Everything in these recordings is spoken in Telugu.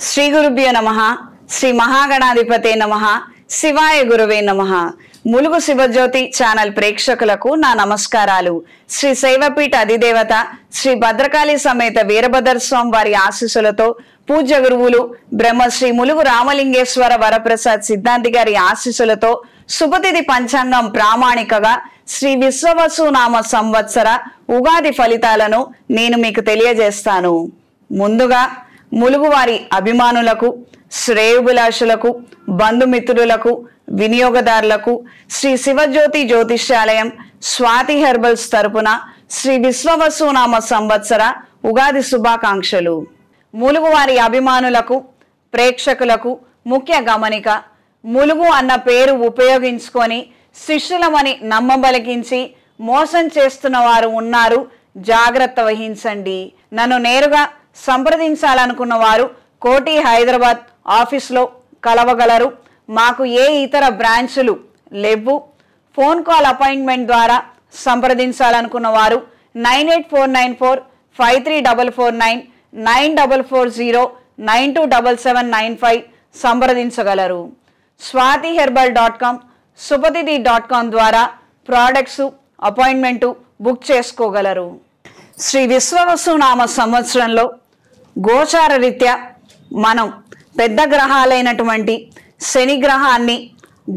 శ్రీ గురుభ్యో నమః. శ్రీ మహాగణాధిపతే నమః. శివాయ గురువే నమః. ములుగు శివజ్యోతి ఛానల్ ప్రేక్షకులకు నా నమస్కారాలు. శ్రీ శైవపీఠ అధిదేవత శ్రీ భద్రకాళి సమేత వీరభద్ర స్వామి వారి ఆశీస్సులతో పూజ్య గురువులు బ్రహ్మశ్రీ ములుగు రామలింగేశ్వర వరప్రసాద్ సిద్ధాంతి గారి ఆశీస్సులతో శుభతిథి పంచాంగం ప్రామాణికగా శ్రీ విశ్వవసు నామ సంవత్సర ఉగాది ఫలితాలను నేను మీకు తెలియజేస్తాను. ముందుగా ములుగువారి అభిమానులకు, శ్రేయోభిలాషులకు, బంధుమిత్రులకు, వినియోగదారులకు శ్రీ శివజ్యోతి జ్యోతిష్యాలయం స్వాతి హెర్బల్స్ తరపున శ్రీ విశ్వవసు నామ సంవత్సర ఉగాది శుభాకాంక్షలు. ములుగువారి అభిమానులకు, ప్రేక్షకులకు ముఖ్య గమనిక: ములుగు అన్న పేరు ఉపయోగించుకొని శిష్యులమని నమ్మబలికించి మోసం చేస్తున్న వారు ఉన్నారు, జాగ్రత్త వహించండి. నన్ను నేరుగా సంప్రదించాలనుకున్న వారు కోటి హైదరాబాద్ ఆఫీస్లో కలవగలరు. మాకు ఏ ఇతర బ్రాంచులు లేవు. ఫోన్ కాల్ అపాయింట్మెంట్ ద్వారా సంప్రదించాలనుకున్న వారు 9849453449 9440927795 సంప్రదించగలరు. swatihherbal.com, supatidhi.com ద్వారా ప్రోడక్ట్స్ అపాయింట్మెంటు బుక్ చేసుకోగలరు. శ్రీ విశ్వవసు నామ సంవత్సరంలో గోచార రీత్యా మనం పెద్ద గ్రహాలైనటువంటి శని గ్రహాన్ని,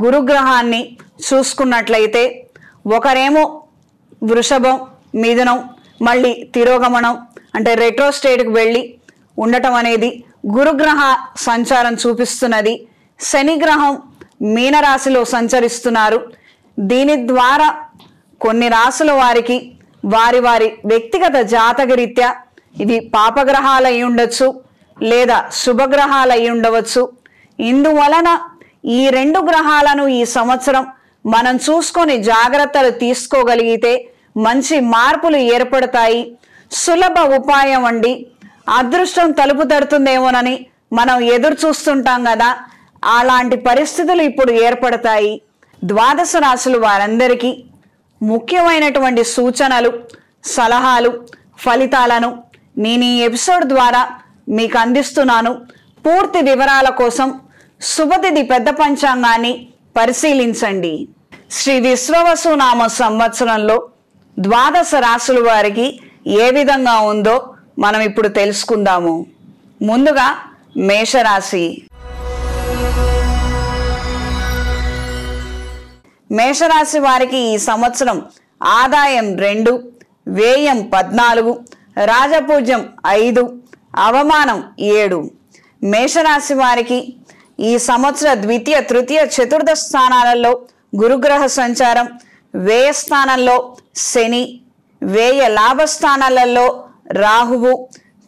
గురుగ్రహాన్ని చూసుకున్నట్లయితే ఒకరేమో వృషభం, మిథునం, మళ్ళీ తిరోగమనం అంటే రెట్రో స్టేట్కి వెళ్ళి ఉండటం అనేది గురుగ్రహ సంచారం చూపిస్తున్నది. శని గ్రహం మీనరాశిలో సంచరిస్తున్నారు. దీని ద్వారా కొన్ని రాశుల వారికి వారి వారి వ్యక్తిగత జాతక రీత్యా ఇవి పాపగ్రహాలు అయి ఉండొచ్చు, లేదా శుభగ్రహాలు అయి ఉండవచ్చు. ఇందువలన ఈ రెండు గ్రహాలను ఈ సంవత్సరం మనం చూసుకొని జాగ్రత్తలు తీసుకోగలిగితే మంచి మార్పులు ఏర్పడతాయి. సులభ ఉపాయం అండి. అదృష్టం తలుపు తడుతుందేమోనని మనం ఎదురు చూస్తుంటాం కదా, అలాంటి పరిస్థితులు ఇప్పుడు ఏర్పడతాయి. ద్వాదశ రాశులు వారందరికీ ముఖ్యమైనటువంటి సూచనలు, సలహాలు, ఫలితాలను నేను ఈ ఎపిసోడ్ ద్వారా మీకు అందిస్తున్నాను. పూర్తి వివరాల కోసం శుభతిథి పెద్ద పంచాంగాన్ని పరిశీలించండి. శ్రీ విశ్వవసు నామ సంవత్సరంలో ద్వాదశ రాశుల వారికి ఏ విధంగా ఉందో మనం ఇప్పుడు తెలుసుకుందాము. ముందుగా మేషరాశి. మేషరాశి వారికి ఈ సంవత్సరం ఆదాయం 2, వ్యయం 14, రాజపూజ్యం 5, అవమానం 7. మేషరాశి వారికి ఈ సంవత్సర ద్వితీయ, తృతీయ, చతుర్థ స్థానాలలో గురుగ్రహ సంచారం, వ్యయ స్థానంలో శని, వ్యయ లాభస్థానాలలో రాహువు,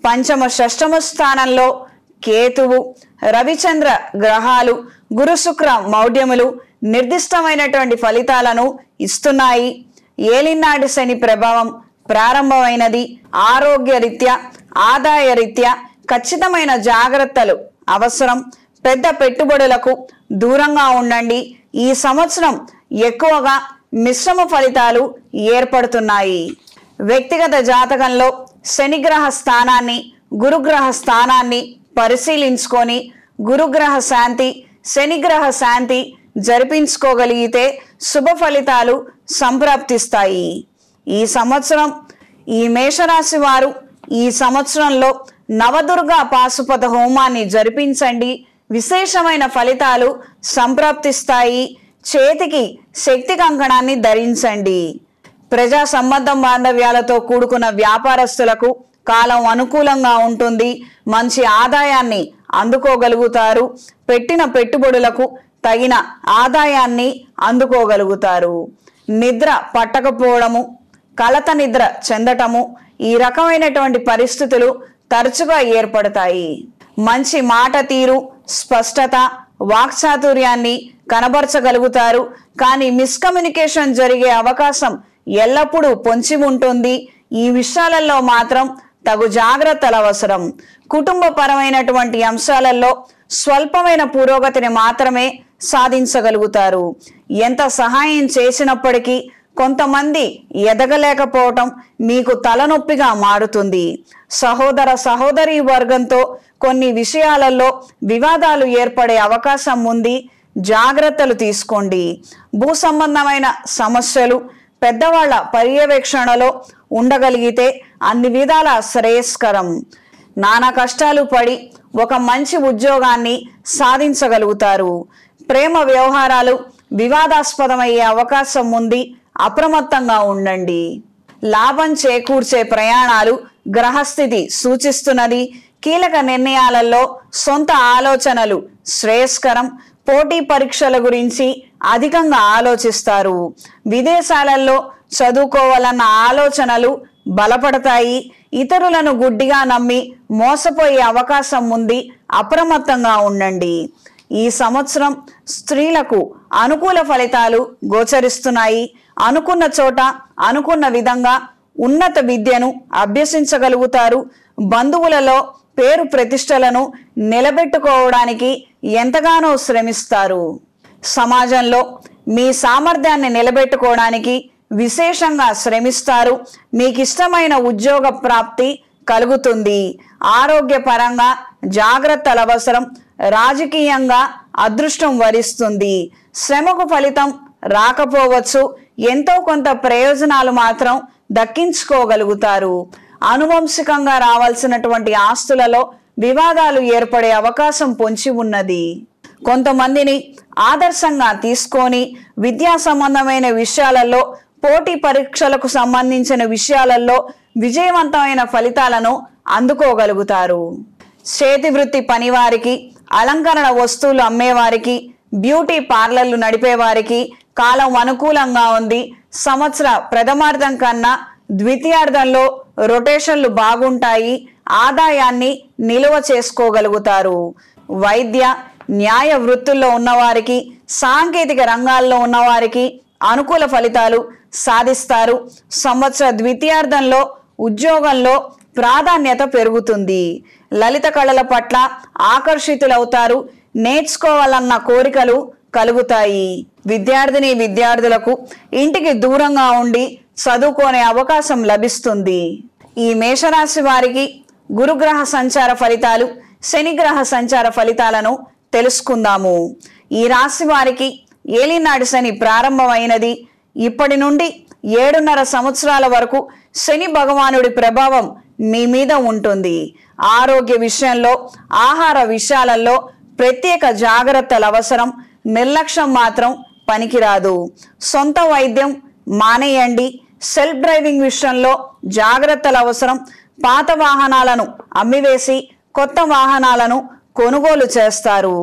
పంచమ షష్టమ స్థానంలో కేతువు, రవిచంద్ర గ్రహాలు గురు శుక్ర మౌఢ్యములు నిర్దిష్టమైనటువంటి ఫలితాలను ఇస్తున్నాయి. ఏలినాటి శని ప్రభావం ప్రారంభమైనది. ఆరోగ్య రీత్యా, ఆదాయ రీత్యా ఖచ్చితమైన జాగ్రత్తలు అవసరం. పెద్ద పెట్టుబడులకు దూరంగా ఉండండి. ఈ సంవత్సరం ఎక్కువగా మిశ్రమ ఫలితాలు ఏర్పడుతున్నాయి. వ్యక్తిగత జాతకంలో శనిగ్రహ స్థానాన్ని, గురుగ్రహ స్థానాన్ని పరిశీలించుకొని గురుగ్రహ శాంతి, శనిగ్రహ శాంతి జరిపించుకోగలిగితే శుభ ఫలితాలు సంప్రాప్తిస్తాయి. ఈ సంవత్సరం ఈ మేషరాశి వారు ఈ సంవత్సరంలో నవదుర్గా పాశుపత హోమాన్ని జరిపించండి. విశేషమైన ఫలితాలు సంప్రాప్తిస్తాయి. చేతికి శక్తి కంకణాన్ని ధరించండి. ప్రజా సంబంధం బాంధవ్యాలతో కూడుకున్న వ్యాపారస్తులకు కాలం అనుకూలంగా ఉంటుంది. మంచి ఆదాయాన్ని అందుకోగలుగుతారు. పెట్టిన పెట్టుబడులకు తగిన ఆదాయాన్ని అందుకోగలుగుతారు. నిద్ర పట్టకపోవడము, కలత నిద్ర చెందటము, ఈ రకమైనటువంటి పరిస్థితులు తరచుగా ఏర్పడతాయి. మంచి మాట తీరు, స్పష్టత, వాక్చాతుర్యాన్ని కనబరచగలుగుతారు. కానీ మిస్కమ్యూనికేషన్ జరిగే అవకాశం ఎల్లప్పుడూ పొంచి ఉంటుంది. ఈ విషయాలలో మాత్రం తగు జాగ్రత్తలు అవసరం. కుటుంబపరమైనటువంటి అంశాలలో స్వల్పమైన పురోగతిని మాత్రమే సాధించగలుగుతారు. ఎంత సహాయం చేసినప్పటికీ కొంతమంది ఎదగలేకపోవటం మీకు తలనొప్పిగా మారుతుంది. సహోదర సహోదరి వర్గంతో కొన్ని విషయాలలో వివాదాలు ఏర్పడే అవకాశం ఉంది, జాగ్రత్తలు తీసుకోండి. భూ సంబంధమైన సమస్యలు పెద్దవాళ్ల పర్యవేక్షణలో ఉండగలిగితే అన్ని విధాల శ్రేయస్కరం. నానా కష్టాలు పడి ఒక మంచి ఉద్యోగాన్ని సాధించగలుగుతారు. ప్రేమ వ్యవహారాలు వివాదాస్పదమయ్యే అవకాశం ఉంది, అప్రమత్తంగా ఉండండి. లాభం చేకూర్చే ప్రయాణాలు గ్రహస్థితి సూచిస్తున్నది. కీలక నిర్ణయాలలో సొంత ఆలోచనలు శ్రేయస్కరం. పోటీ పరీక్షల గురించి అధికంగా ఆలోచిస్తారు. విదేశాలలో చదువుకోవాలన్న ఆలోచనలు బలపడతాయి. ఇతరులను గుడ్డిగా నమ్మి మోసపోయే అవకాశం ఉంది, అప్రమత్తంగా ఉండండి. ఈ సంవత్సరం స్త్రీలకు అనుకూల ఫలితాలు గోచరిస్తున్నాయి. అనుకున్న చోట అనుకున్న విధంగా ఉన్నత విద్యను అభ్యసించగలుగుతారు. బంధువులలో పేరు ప్రతిష్టలను నిలబెట్టుకోవడానికి ఎంతగానో శ్రమిస్తారు. సమాజంలో మీ సామర్థ్యాన్ని నిలబెట్టుకోవడానికి విశేషంగా శ్రమిస్తారు. మీకు ఇష్టమైన ఉద్యోగ ప్రాప్తి కలుగుతుంది. ఆరోగ్యపరంగా జాగ్రత్తలు అవసరం. రాజకీయంగా అదృష్టం వరిస్తుంది. శ్రమకు ఫలితం రాకపోవచ్చు, ఎంతో కొంత ప్రయోజనాలు మాత్రం దక్కించుకోగలుగుతారు. అనువంశికంగా రావాల్సినటువంటి ఆస్తులలో వివాదాలు ఏర్పడే అవకాశం పొంచి ఉన్నది. కొంతమందిని ఆదర్శంగా తీసుకొని విద్యా సంబంధమైన విషయాలలో, పోటీ పరీక్షలకు సంబంధించిన విషయాలలో విజయవంతమైన ఫలితాలను అందుకోగలుగుతారు. చేతి వృత్తి పనివారికి, అలంకరణ వస్తువులు అమ్మేవారికి, బ్యూటీ పార్లర్లు నడిపేవారికి కాలం అనుకూలంగా ఉంది. సంవత్సర ప్రథమార్థం కన్నా ద్వితీయార్థంలో రొటేషన్లు బాగుంటాయి. ఆదాయాన్ని నిలువ చేసుకోగలుగుతారు. వైద్య న్యాయ వృత్తుల్లో ఉన్నవారికి, సాంకేతిక రంగాల్లో ఉన్నవారికి అనుకూల ఫలితాలు సాధిస్తారు. సంవత్సర ద్వితీయార్థంలో ఉద్యోగంలో ప్రాధాన్యత పెరుగుతుంది. లలిత కళల పట్ల ఆకర్షితులవుతారు. నేర్చుకోవాలన్న కోరికలు కలుగుతాయి. విద్యార్థిని విద్యార్థులకు ఇంటికి దూరంగా ఉండి చదువుకునే అవకాశం లభిస్తుంది. ఈ మేషరాశి వారికి గురుగ్రహ సంచార ఫలితాలు, శనిగ్రహ సంచార ఫలితాలను తెలుసుకుందాము. ఈ రాశి వారికి ఏలినాటి శని ప్రారంభమైనది. ఇప్పటి నుండి 7.5 సంవత్సరాల వరకు శని భగవానుడి ప్రభావం మీ మీద ఉంటుంది. ఆరోగ్య విషయంలో, ఆహార విషయాలలో ప్రత్యేక జాగ్రత్తలు అవసరం. నిర్లక్ష్యం మాత్రం పనికిరాదు. సొంత వైద్యం మానేయండి. సెల్ఫ్ డ్రైవింగ్ విషయంలో జాగ్రత్తలు అవసరం. పాత వాహనాలను అమ్మివేసి కొత్త వాహనాలను కొనుగోలు చేస్తారు.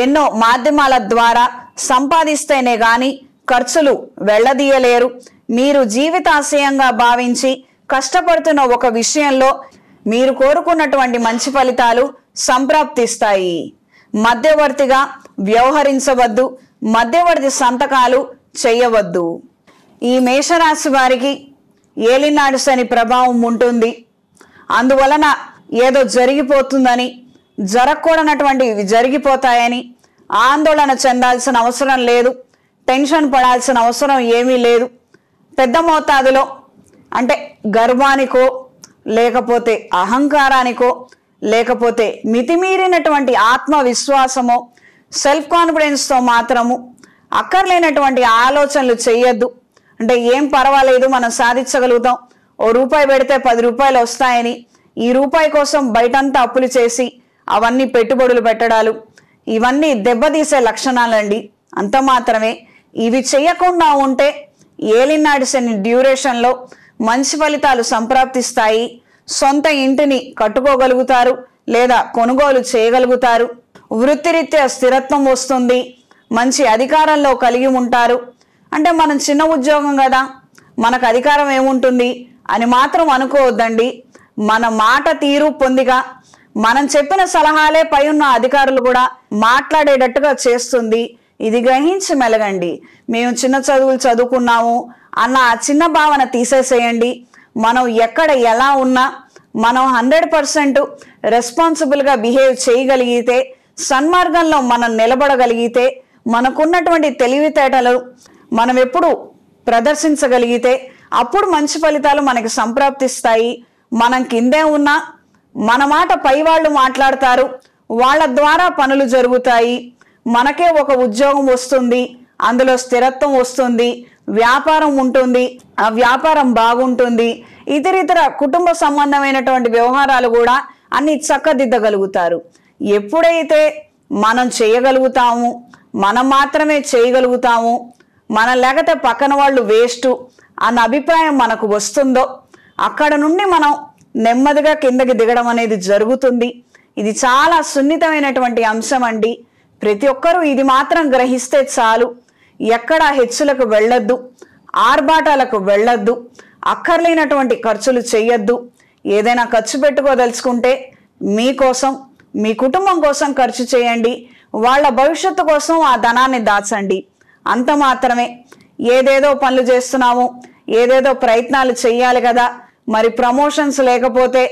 ఎన్నో మాధ్యమాల ద్వారా సంపాదిస్తేనే గాని ఖర్చులు వెళ్ళదీయలేరు. మీరు జీవితాశయంగా భావించి కష్టపడుతున్న ఒక విషయంలో మీరు కోరుకున్నటువంటి మంచి ఫలితాలు సంప్రాప్తిస్తాయి. మధ్యవర్తిగా వ్యవహరించవద్దు. మధ్యవర్తి సంతకాలు చేయవద్దు. ఈ మేషరాశి వారికి ఏలినాడు శని ప్రభావం ఉంటుంది. అందువలన ఏదో జరిగిపోతుందని, జరగకూడనటువంటివి జరిగిపోతాయని ఆందోళన చెందాల్సిన అవసరం లేదు. టెన్షన్ పడాల్సిన అవసరం ఏమీ లేదు. పెద్ద మోతాదులో అంటే గర్వానికో, లేకపోతే అహంకారానికో, లేకపోతే మితిమీరినటువంటి ఆత్మవిశ్వాసమో, సెల్ఫ్ కాన్ఫిడెన్స్తో మాత్రము అక్కర్లేనటువంటి ఆలోచనలు చేయొద్దు. అంటే ఏం పర్వాలేదు, మనం సాధించగలుగుతాం, ఓ రూపాయి పెడితే 10 రూపాయలు వస్తాయని ఈ రూపాయి కోసం బయటంతా అప్పులు చేసి అవన్నీ పెట్టుబడులు పెట్టడాలు, ఇవన్నీ దెబ్బతీసే లక్షణాలండి. అంత మాత్రమే. ఇవి చేయకుండా ఉంటే ఏలినాటి శని డ్యూరేషన్లో మంచి ఫలితాలు సంప్రాప్తిస్తాయి. సొంత ఇంటిని కట్టుకోగలుగుతారు లేదా కొనుగోలు చేయగలుగుతారు. వృత్తిరీత్యా స్థిరత్వం వస్తుంది. మంచి అధికారంలో కలిగి ఉంటారు. అంటే మనం చిన్న ఉద్యోగం కదా, మనకు అధికారం ఏముంటుంది అని మాత్రం అనుకోవద్దండి. మన మాట తీరు పొందిగా మనం చెప్పిన సలహాలే పై ఉన్న అధికారులు కూడా మాట్లాడేటట్టుగా చేస్తుంది. ఇది గ్రహించి మెలగండి. మేము చిన్న చదువులు చదువుకున్నాము అన్న ఆ చిన్న భావన తీసేసేయండి. మనం ఎక్కడ ఎలా ఉన్నా మనం 100% రెస్పాన్సిబుల్గా బిహేవ్ చేయగలిగితే, సన్మార్గంలో మనం నిలబడగలిగితే, మనకున్నటువంటి తెలివితేటలు మనం ఎప్పుడు ప్రదర్శించగలిగితే అప్పుడు మంచి ఫలితాలు మనకి సంప్రాప్తిస్తాయి. మనం కిందే ఉన్నా మన మాట పై వాళ్ళు మాట్లాడతారు, వాళ్ళ ద్వారా పనులు జరుగుతాయి, మనకే ఒక ఉద్యోగం వస్తుంది, అందులో స్థిరత్వం వస్తుంది, వ్యాపారం ఉంటుంది, ఆ వ్యాపారం బాగుంటుంది, ఇతరితర కుటుంబ సంబంధమైనటువంటి వ్యవహారాలు కూడా అన్ని చక్కదిద్దగలుగుతారు. ఎప్పుడైతే మనం చేయగలుగుతాము, మనం మాత్రమే చేయగలుగుతాము, మనం లేకపోతే పక్కన వాళ్ళు వేస్ట్ అన్న అభిప్రాయం మనకు వస్తుందో అక్కడ నుండి మనం నెమ్మదిగా కిందకి దిగడం అనేది జరుగుతుంది. ఇది చాలా సున్నితమైనటువంటి అంశం అండి. ప్రతి ఒక్కరూ ఇది మాత్రం గ్రహిస్తే చాలు. ఎక్కడా హెచ్చులకు వెళ్ళొద్దు, ఆర్భాటాలకు వెళ్ళొద్దు, అక్కర్లేనటువంటి ఖర్చులు చేయొద్దు. ఏదైనా ఖర్చు పెట్టుకోదలుచుకుంటే మీకోసం, మీ కుటుంబం కోసం ఖర్చు చేయండి. వాళ్ళ భవిష్యత్తు కోసం ఆ ధనాన్ని దాచండి. అంత మాత్రమే. ఏదేదో పనులు చేస్తున్నాము, ఏదేదో ప్రయత్నాలు చెయ్యాలి కదా, మరి ప్రమోషన్స్ లేకపోతే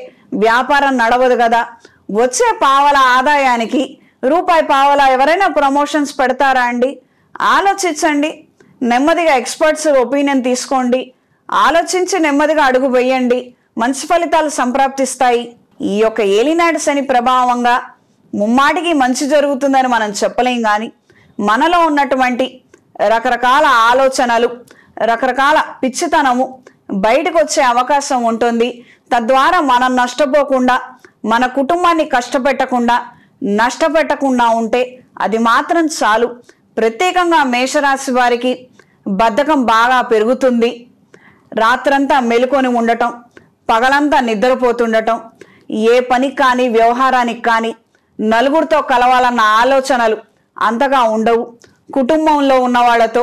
వ్యాపారం నడవదు కదా, వచ్చే పావల ఆదాయానికి రూపాయి పావల ఎవరైనా ప్రమోషన్స్ పెడతారా అండి? ఆలోచించండి. నెమ్మదిగా ఎక్స్పర్ట్స్ ఒపీనియన్ తీసుకోండి. ఆలోచించి నెమ్మదిగా అడుగు వేయండి. మంచి ఫలితాలు సంప్రాప్తిస్తాయి. ఈ యొక్క ఏలినాడు శని ప్రభావంగా ముమ్మాటికి మంచి జరుగుతుందని మనం చెప్పలేం, కానీ మనలో ఉన్నటువంటి రకరకాల ఆలోచనలు, రకరకాల పిచ్చితనము బయటకు వచ్చే అవకాశం ఉంటుంది. తద్వారా మనం నష్టపోకుండా, మన కుటుంబాన్ని కష్టపెట్టకుండా, నష్టపెట్టకుండా ఉంటే అది మాత్రం చాలు. ప్రత్యేకంగా మేషరాశి వారికి బద్ధకం బాగా పెరుగుతుంది. రాత్రంతా మెలుకొని ఉండటం, పగలంతా నిద్రపోతుండటం, ఏ పనికి కానీ వ్యవహారానికి కానీ నలుగురితో కలవాలన్న ఆలోచనలు అంతగా ఉండవు. కుటుంబంలో ఉన్న వాళ్ళతో,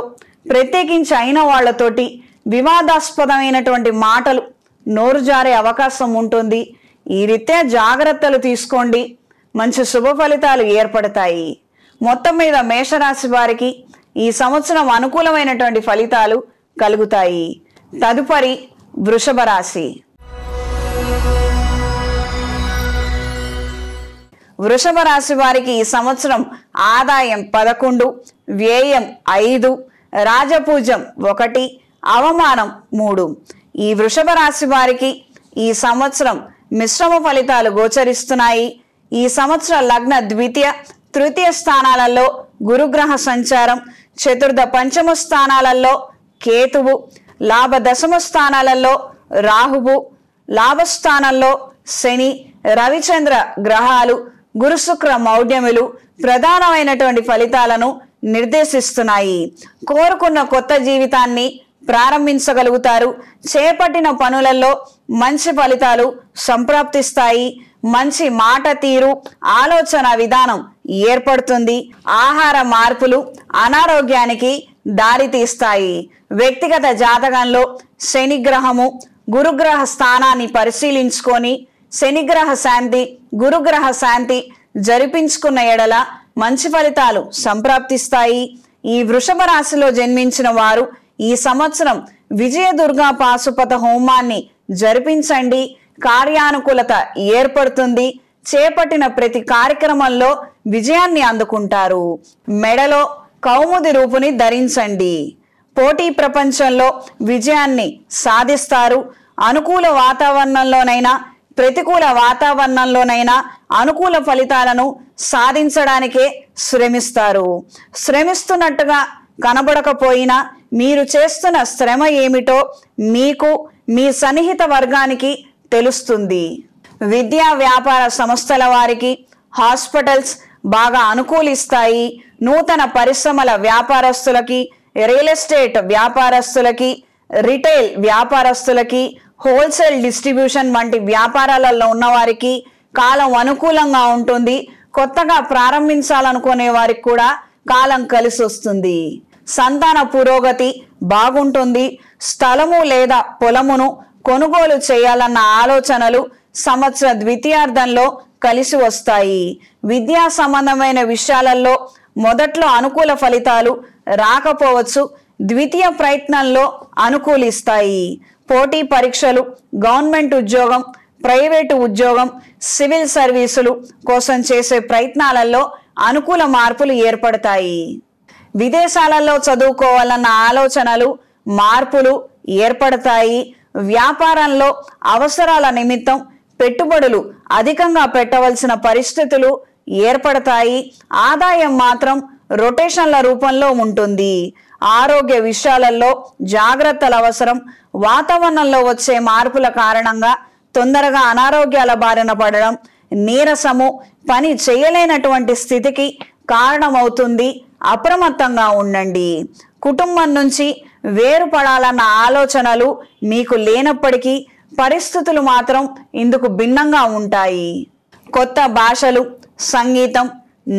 ప్రత్యేకించి అయిన వాళ్ళతోటి వివాదాస్పదమైనటువంటి మాటలు నోరు జారే అవకాశం ఉంటుంది. ఈ రీత్యా జాగ్రత్తలు తీసుకోండి. మంచి శుభ ఫలితాలు ఏర్పడతాయి. మొత్తం మీద మేషరాశి వారికి ఈ సంవత్సరం అనుకూలమైనటువంటి ఫలితాలు కలుగుతాయి. తదుపరి వృషభ రాశి. వృషభ రాశి వారికి ఈ సంవత్సరం ఆదాయం 11, వ్యయం 5, రాజపూజ్యం 1, అవమానం 3. ఈ వృషభ రాశి వారికి ఈ సంవత్సరం మిశ్రమ ఫలితాలు గోచరిస్తున్నాయి. ఈ సంవత్సరం లగ్న ద్వితీయ, తృతీయ స్థానాలలో గురుగ్రహ సంచారం, చతుర్థ పంచమ స్థానాలలో కేతువు, లాభ దశమ స్థానాలలో రాహువు, లాభస్థానంలో శని, రవిచంద్ర గ్రహాలు, గురు శుక్ర మౌఢ్యములు ప్రధానమైనటువంటి ఫలితాలను నిర్దేశిస్తున్నాయి. కోరుకున్న కొత్త జీవితాన్ని ప్రారంభించగలుగుతారు. చేపట్టిన పనులలో మంచి ఫలితాలు సంప్రాప్తిస్తాయి. మంచి మాట తీరు, ఆలోచన విధానం ఏర్పడుతుంది. ఆహార మార్పులు అనారోగ్యానికి దారితీస్తాయి. వ్యక్తిగత జాతకంలో శనిగ్రహము గురుగ్రహ స్థానాన్ని పరిశీలించుకొని శనిగ్రహ శాంతి, గురుగ్రహ శాంతి జరిపించుకున్న ఎడల మంచి ఫలితాలు సంప్రాప్తిస్తాయి. ఈ వృషభ రాశిలో జన్మించిన వారు ఈ సంవత్సరం విజయదుర్గా పాశుపత హోమాన్ని జరిపించండి. కార్యానుకూలత ఏర్పడుతుంది. చేపట్టిన ప్రతి కార్యక్రమంలో విజయాన్ని అందుకుంటారు. మెడలో కౌముది రూపుని ధరించండి. పోటీ ప్రపంచంలో విజయాన్ని సాధిస్తారు. అనుకూల వాతావరణంలోనైనా ప్రతికూల వాతావరణంలోనైనా అనుకూల ఫలితాలను సాధించడానికే శ్రమిస్తారు. శ్రమిస్తున్నట్టుగా కనబడకపోయినా మీరు చేస్తున్న శ్రమ ఏమిటో మీకు, మీ సన్నిహిత వర్గానికి తెలుస్తుంది. విద్యా వ్యాపార సంస్థల వారికి హాస్పిటల్స్ బాగా అనుకూలిస్తాయి. నూతన పరిశ్రమల వ్యాపారస్తులకి, రియల్ ఎస్టేట్ వ్యాపారస్తులకి, రిటైల్ వ్యాపారస్తులకి, హోల్సేల్ డిస్ట్రిబ్యూషన్ వంటి వ్యాపారాలలో ఉన్నవారికి కాలం అనుకూలంగా ఉంటుంది. కొత్తగా ప్రారంభించాలనుకునే వారికి కూడా కాలం కలిసి వస్తుంది. సంతాన పురోగతి బాగుంటుంది. స్థలము లేదా పొలమును కొనుగోలు చేయాలన్న ఆలోచనలు సంవత్సర ద్వితీయార్థంలో కలిసి వస్తాయి. విద్యా సంబంధమైన విషయాలలో మొదట్లో అనుకూల ఫలితాలు రాకపోవచ్చు, ద్వితీయ ప్రయత్నంలో అనుకూలిస్తాయి. పోటీ పరీక్షలు, గవర్నమెంట్ ఉద్యోగం, ప్రైవేటు ఉద్యోగం, సివిల్ సర్వీసులు కోసం చేసే ప్రయత్నాలలో అనుకూల మార్పులు ఏర్పడతాయి. విదేశాలలో చదువుకోవాలన్న ఆలోచనలు, మార్పులు ఏర్పడతాయి. వ్యాపారంలో అవసరాల నిమిత్తం పెట్టుబడులు అధికంగా పెట్టవలసిన పరిస్థితులు ఏర్పడతాయి. ఆదాయం మాత్రం రొటేషన్ల రూపంలో ఉంటుంది. ఆరోగ్య విషయాలలో జాగ్రత్తలు అవసరం. వాతావరణంలో వచ్చే మార్పుల కారణంగా తొందరగా అనారోగ్యాల బారిన పడడం, నీరసము, పని చేయలేనటువంటి స్థితికి కారణమవుతుంది. అప్రమత్తంగా ఉండండి. కుటుంబం నుంచి వేరుపడాలన్న ఆలోచనలు మీకు లేనప్పటికీ పరిస్థితులు మాత్రం ఇందుకు భిన్నంగా ఉంటాయి. కొత్త భాషలు, సంగీతం,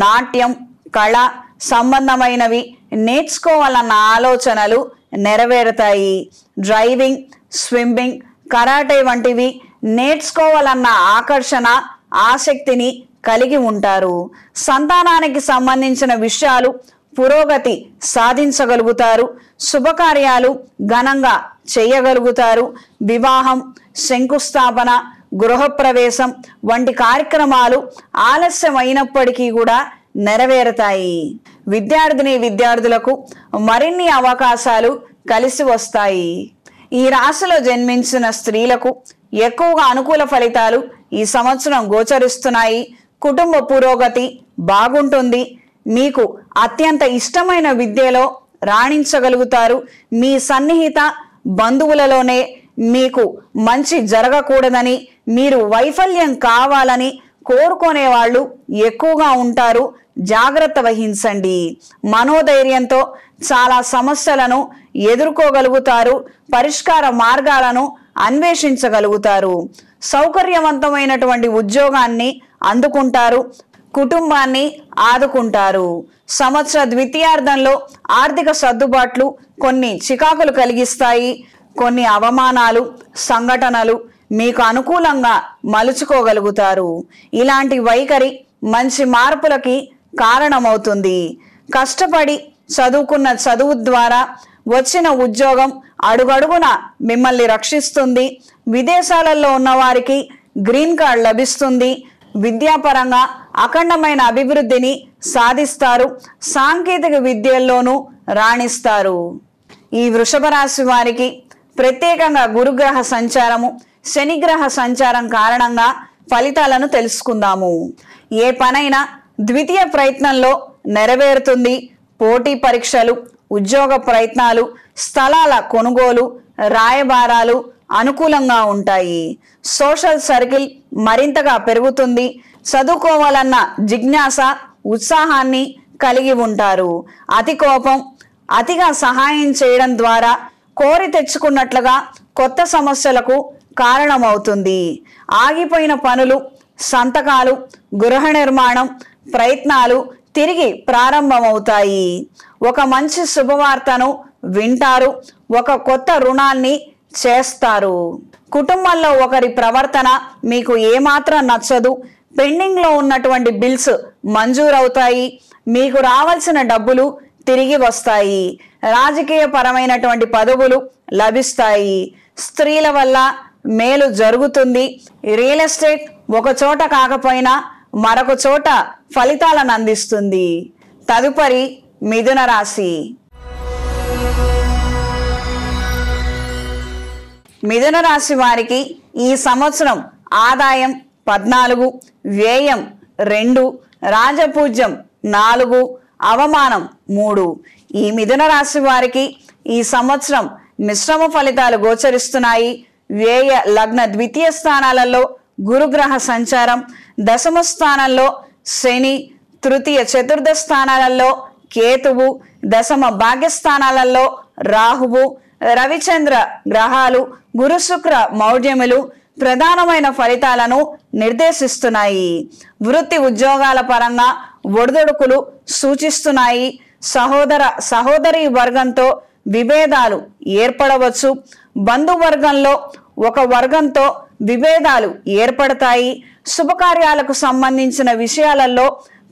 నాట్యం, కళ సంబంధమైనవి నేర్చుకోవాలన్న ఆలోచనలు నెరవేరుతాయి. డ్రైవింగ్, స్విమ్మింగ్, కరాటే వంటివి నేర్చుకోవాలన్న ఆకర్షణ, ఆసక్తిని కలిగి ఉంటారు. సంతానానికి సంబంధించిన విషయాలు పురోగతి సాధించగలుగుతారు. శుభకార్యాలు ఘనంగా చేయగలుగుతారు. వివాహం, శంకుస్థాపన, గృహప్రవేశం వంటి కార్యక్రమాలు ఆలస్యమైనప్పటికీ కూడా నెరవేరుతాయి. విద్యార్థులకు మరిన్ని అవకాశాలు కలిసి వస్తాయి. ఈ రాశిలో జన్మించిన స్త్రీలకు ఎక్కువగా అనుకూల ఫలితాలు ఈ సంవత్సరం గోచరిస్తున్నాయి. కుటుంబ పురోగతి బాగుంటుంది. మీకు అత్యంత ఇష్టమైన విద్యలో రాణించగలుగుతారు. మీ సన్నిహిత బంధువులలోనే మీకు మంచి జరగకూడదని, మీరు వైఫల్యం కావాలని కోరుకునే వాళ్ళు ఎక్కువగా ఉంటారు. జాగ్రత్త వహించండి. మనోధైర్యంతో చాలా సమస్యలను ఎదుర్కోగలుగుతారు. పరిష్కార మార్గాలను అన్వేషించగలుగుతారు. సౌకర్యవంతమైనటువంటి ఉద్యోగాన్ని అందుకుంటారు. కుటుంబాన్ని ఆదుకుంటారు. సంవత్సర ద్వితీయార్థంలో ఆర్థిక సర్దుబాట్లు కొన్ని చికాకులు కలిగిస్తాయి. కొన్ని అవమానాలు, సంఘటనలు మీకు అనుకూలంగా మలుచుకోగలుగుతారు. ఇలాంటి వైఖరి మంచి మార్పులకి కారణమవుతుంది. కష్టపడి చదువుకున్న చదువు ద్వారా వచ్చిన ఉద్యోగం అడుగడుగున మిమ్మల్ని రక్షిస్తుంది. విదేశాలలో ఉన్నవారికి గ్రీన్ కార్డ్ లభిస్తుంది. విద్యాపరంగా అఖండమైన అభివృద్ధిని సాధిస్తారు. సాంకేతిక విద్యల్లోనూ రాణిస్తారు. ఈ వృషభ రాశి వారికి ప్రత్యేకంగా గురుగ్రహ సంచారము, శనిగ్రహ సంచారం కారణంగా ఫలితాలను తెలుసుకుందాము. ఏ పనైనా ద్వితీయ ప్రయత్నంలో నెరవేరుతుంది. పోటీ పరీక్షలు, ఉద్యోగ ప్రయత్నాలు, స్థలాల కొనుగోలు, రాయబారాలు అనుకూలంగా ఉంటాయి. సోషల్ సర్కిల్ మరింతగా పెరుగుతుంది. చదువుకోవాలన్న జిజ్ఞాస, ఉత్సాహాన్ని కలిగి ఉంటారు. అతి కోపం, అతిగా సహాయం చేయడం ద్వారా కోరి తెచ్చుకున్నట్లుగా కొత్త సమస్యలకు కారణమవుతుంది. ఆగిపోయిన పనులు, సంతకాలు, గృహ నిర్మాణం ప్రయత్నాలు తిరిగి ప్రారంభమవుతాయి. ఒక మంచి శుభవార్తను వింటారు. ఒక కొత్త రుణాన్ని చేస్తారు. కుటుంబంలో ఒకరి ప్రవర్తన మీకు ఏమాత్రం నచ్చదు. పెండింగ్లో ఉన్నటువంటి బిల్స్ మంజూరవుతాయి. మీకు రావాల్సిన డబ్బులు తిరిగి వస్తాయి. రాజకీయ పరమైనటువంటి పదవులు లభిస్తాయి. స్త్రీల వల్ల మేలు జరుగుతుంది. రియల్ ఎస్టేట్ ఒక చోట కాకపోయినా మరొక చోట ఫలితాలను అందిస్తుంది. తదుపరి మిథున రాశి. మిథున రాశి వారికి ఈ సంవత్సరం ఆదాయం 14, వ్యయం 2, రాజపూజ్యం 4, అవమానం 3. ఈ మిథున రాశి వారికి ఈ సంవత్సరం మిశ్రమ ఫలితాలు గోచరిస్తున్నాయి. వ్యయ లగ్న ద్వితీయ స్థానాలలో గురుగ్రహ సంచారం, దశమ స్థానంలో శని, తృతీయ చతుర్థ స్థానాలలో కేతువు, దశమ భాగ్యస్థానాలలో రాహువు, రవిచంద్ర గ్రహాలు, గురు శుక్ర మౌఢ్యములు ప్రధానమైన ఫలితాలను నిర్దేశిస్తున్నాయి. వృత్తి ఉద్యోగాల పరంగా ఒడిదొడుకులు సూచిస్తున్నాయి. సహోదరి వర్గంతో విభేదాలు ఏర్పడవచ్చు. బంధువర్గంలో ఒక వర్గంతో విభేదాలు ఏర్పడతాయి. శుభకార్యాలకు సంబంధించిన విషయాలలో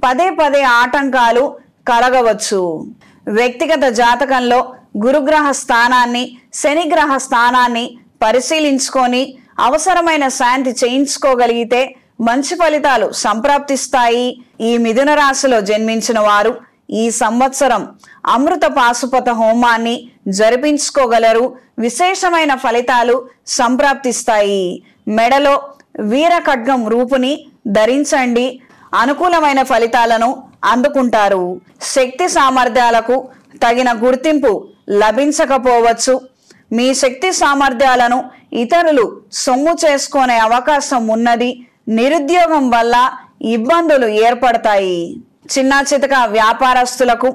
పదే ఆటంకాలు కలగవచ్చు. వ్యక్తిగత జాతకంలో గురుగ్రహ స్థానాన్ని, శనిగ్రహ స్థానాన్ని పరిశీలించుకొని అవసరమైన శాంతి చేయించుకోగలిగితే మంచి ఫలితాలు సంప్రాప్తిస్తాయి. ఈ మిథున రాశిలో జన్మించిన వారు ఈ సంవత్సరం అమృత పాశుపత హోమాన్ని జరిపించుకోగలరు. విశేషమైన ఫలితాలు సంప్రాప్తిస్తాయి. మెడలో వీర ఖడ్గం రూపుని ధరించండి. అనుకూలమైన ఫలితాలను అందుకుంటారు. శక్తి సామర్థ్యాలకు తగిన గుర్తింపు లభించకపోవచ్చు. మీ శక్తి సామర్థ్యాలను ఇతరులు సొమ్ము చేసుకునే అవకాశం ఉన్నది. నిరుద్యోగం వల్ల ఇబ్బందులు ఏర్పడతాయి. చిన్న చితక వ్యాపారస్తులకు,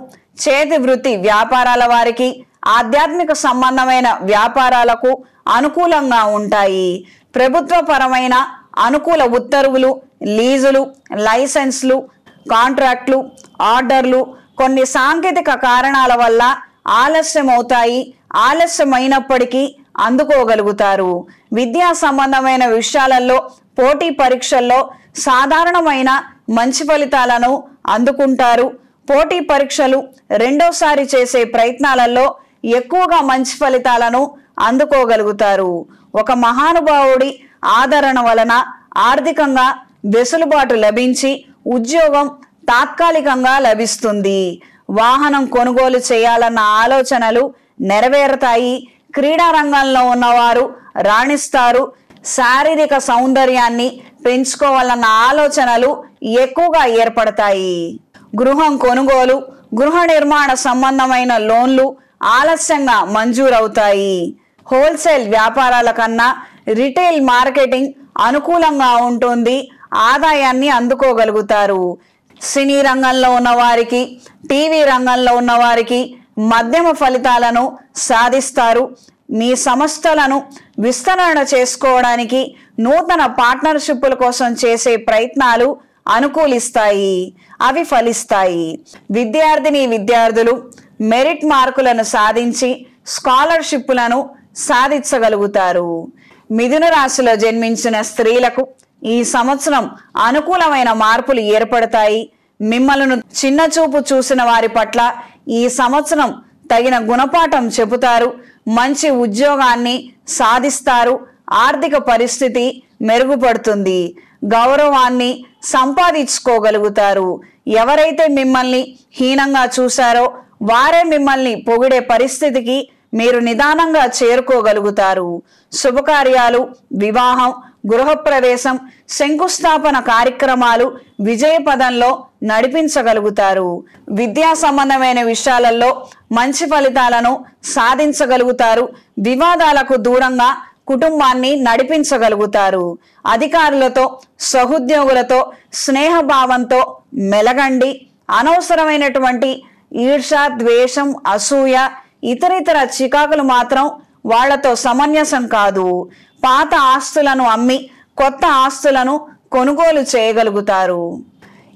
చేతి వృత్తి వ్యాపారాల వారికి, ఆధ్యాత్మిక సంబంధమైన వ్యాపారాలకు అనుకూలంగా ఉంటాయి. ప్రభుత్వపరమైన అనుకూల ఉత్తర్వులు, లీజులు, లైసెన్స్లు, కాంట్రాక్ట్లు, ఆర్డర్లు కొన్ని సాంకేతిక కారణాల వల్ల ఆలస్యమవుతాయి. ఆలస్యమైనప్పటికీ అందుకోగలుగుతారు. విద్యా సంబంధమైన విషయాలలో, పోటీ పరీక్షల్లో సాధారణమైన మంచి ఫలితాలను అందుకుంటారు. పోటీ పరీక్షలు రెండోసారి చేసే ప్రయత్నాలలో ఎక్కువగా మంచి ఫలితాలను అందుకోగలుగుతారు. ఒక మహానుభావుడి ఆదరణ వలన ఆర్థికంగా వెసులుబాటు లభించి ఉద్యోగం తాత్కాలికంగా లభిస్తుంది. వాహనం కొనుగోలు చేయాలన్న ఆలోచనలు నెరవేరుతాయి. క్రీడా రంగంలో ఉన్నవారు రాణిస్తారు. శారీరక సౌందర్యాన్ని పెంచుకోవాలన్న ఆలోచనలు ఎక్కువగా ఏర్పడతాయి. గృహం కొనుగోలు, గృహ నిర్మాణ సంబంధమైన లోన్లు ఆలస్యంగా మంజూరవుతాయి. హోల్సేల్ వ్యాపారాల కన్నా రిటైల్ మార్కెటింగ్ అనుకూలంగా ఉంటుంది. ఆదాయాన్ని అందుకోగలుగుతారు. సినీ రంగంలో ఉన్నవారికి, టీవీ రంగంలో ఉన్నవారికి మధ్యమ ఫలితాలను సాధిస్తారు. మీ సంస్థలను విస్తరణ చేసుకోవడానికి నూతన పార్ట్నర్షిప్ల కోసం చేసే ప్రయత్నాలు అనుకూలిస్తాయి. అవి ఫలిస్తాయి. విద్యార్థులు మెరిట్ మార్కులను సాధించి స్కాలర్షిప్లను సాధించగలుగుతారు. మిథున రాశిలో జన్మించిన స్త్రీలకు ఈ సంవత్సరం అనుకూలమైన మార్పులు ఏర్పడతాయి. మిమ్మల్ని చిన్నచూపు చూసిన వారి పట్ల ఈ సంవత్సరం తగిన గుణపాఠం చెబుతారు. మంచి ఉద్యోగాన్ని సాధిస్తారు. ఆర్థిక పరిస్థితి మెరుగుపడుతుంది. గౌరవాన్ని సంపాదించుకోగలుగుతారు. ఎవరైతే మిమ్మల్ని హీనంగా చూశారో వారే మిమ్మల్ని పొగిడే పరిస్థితికి మీరు నిదానంగా చేరుకోగలుగుతారు. శుభకార్యాలు, వివాహం, గృహప్రవేశం, శంకుస్థాపన కార్యక్రమాలు విజయపదంలో నడిపించగలుగుతారు. విద్యా సంబంధమైన విషయాలలో మంచి ఫలితాలను సాధించగలుగుతారు. వివాదాలకు దూరంగా కుటుంబాన్ని నడిపించగలుగుతారు. అధికారులతో, సహోద్యోగులతో స్నేహభావంతో మెలగండి. అనవసరమైనటువంటి ఈర్ష, ద్వేషం, అసూయ, ఇతరితర చికాకులు మాత్రం వాళ్లతో సమంజసం కాదు. పాత ఆస్తులను అమ్మి కొత్త ఆస్తులను కొనుగోలు చేయగలుగుతారు.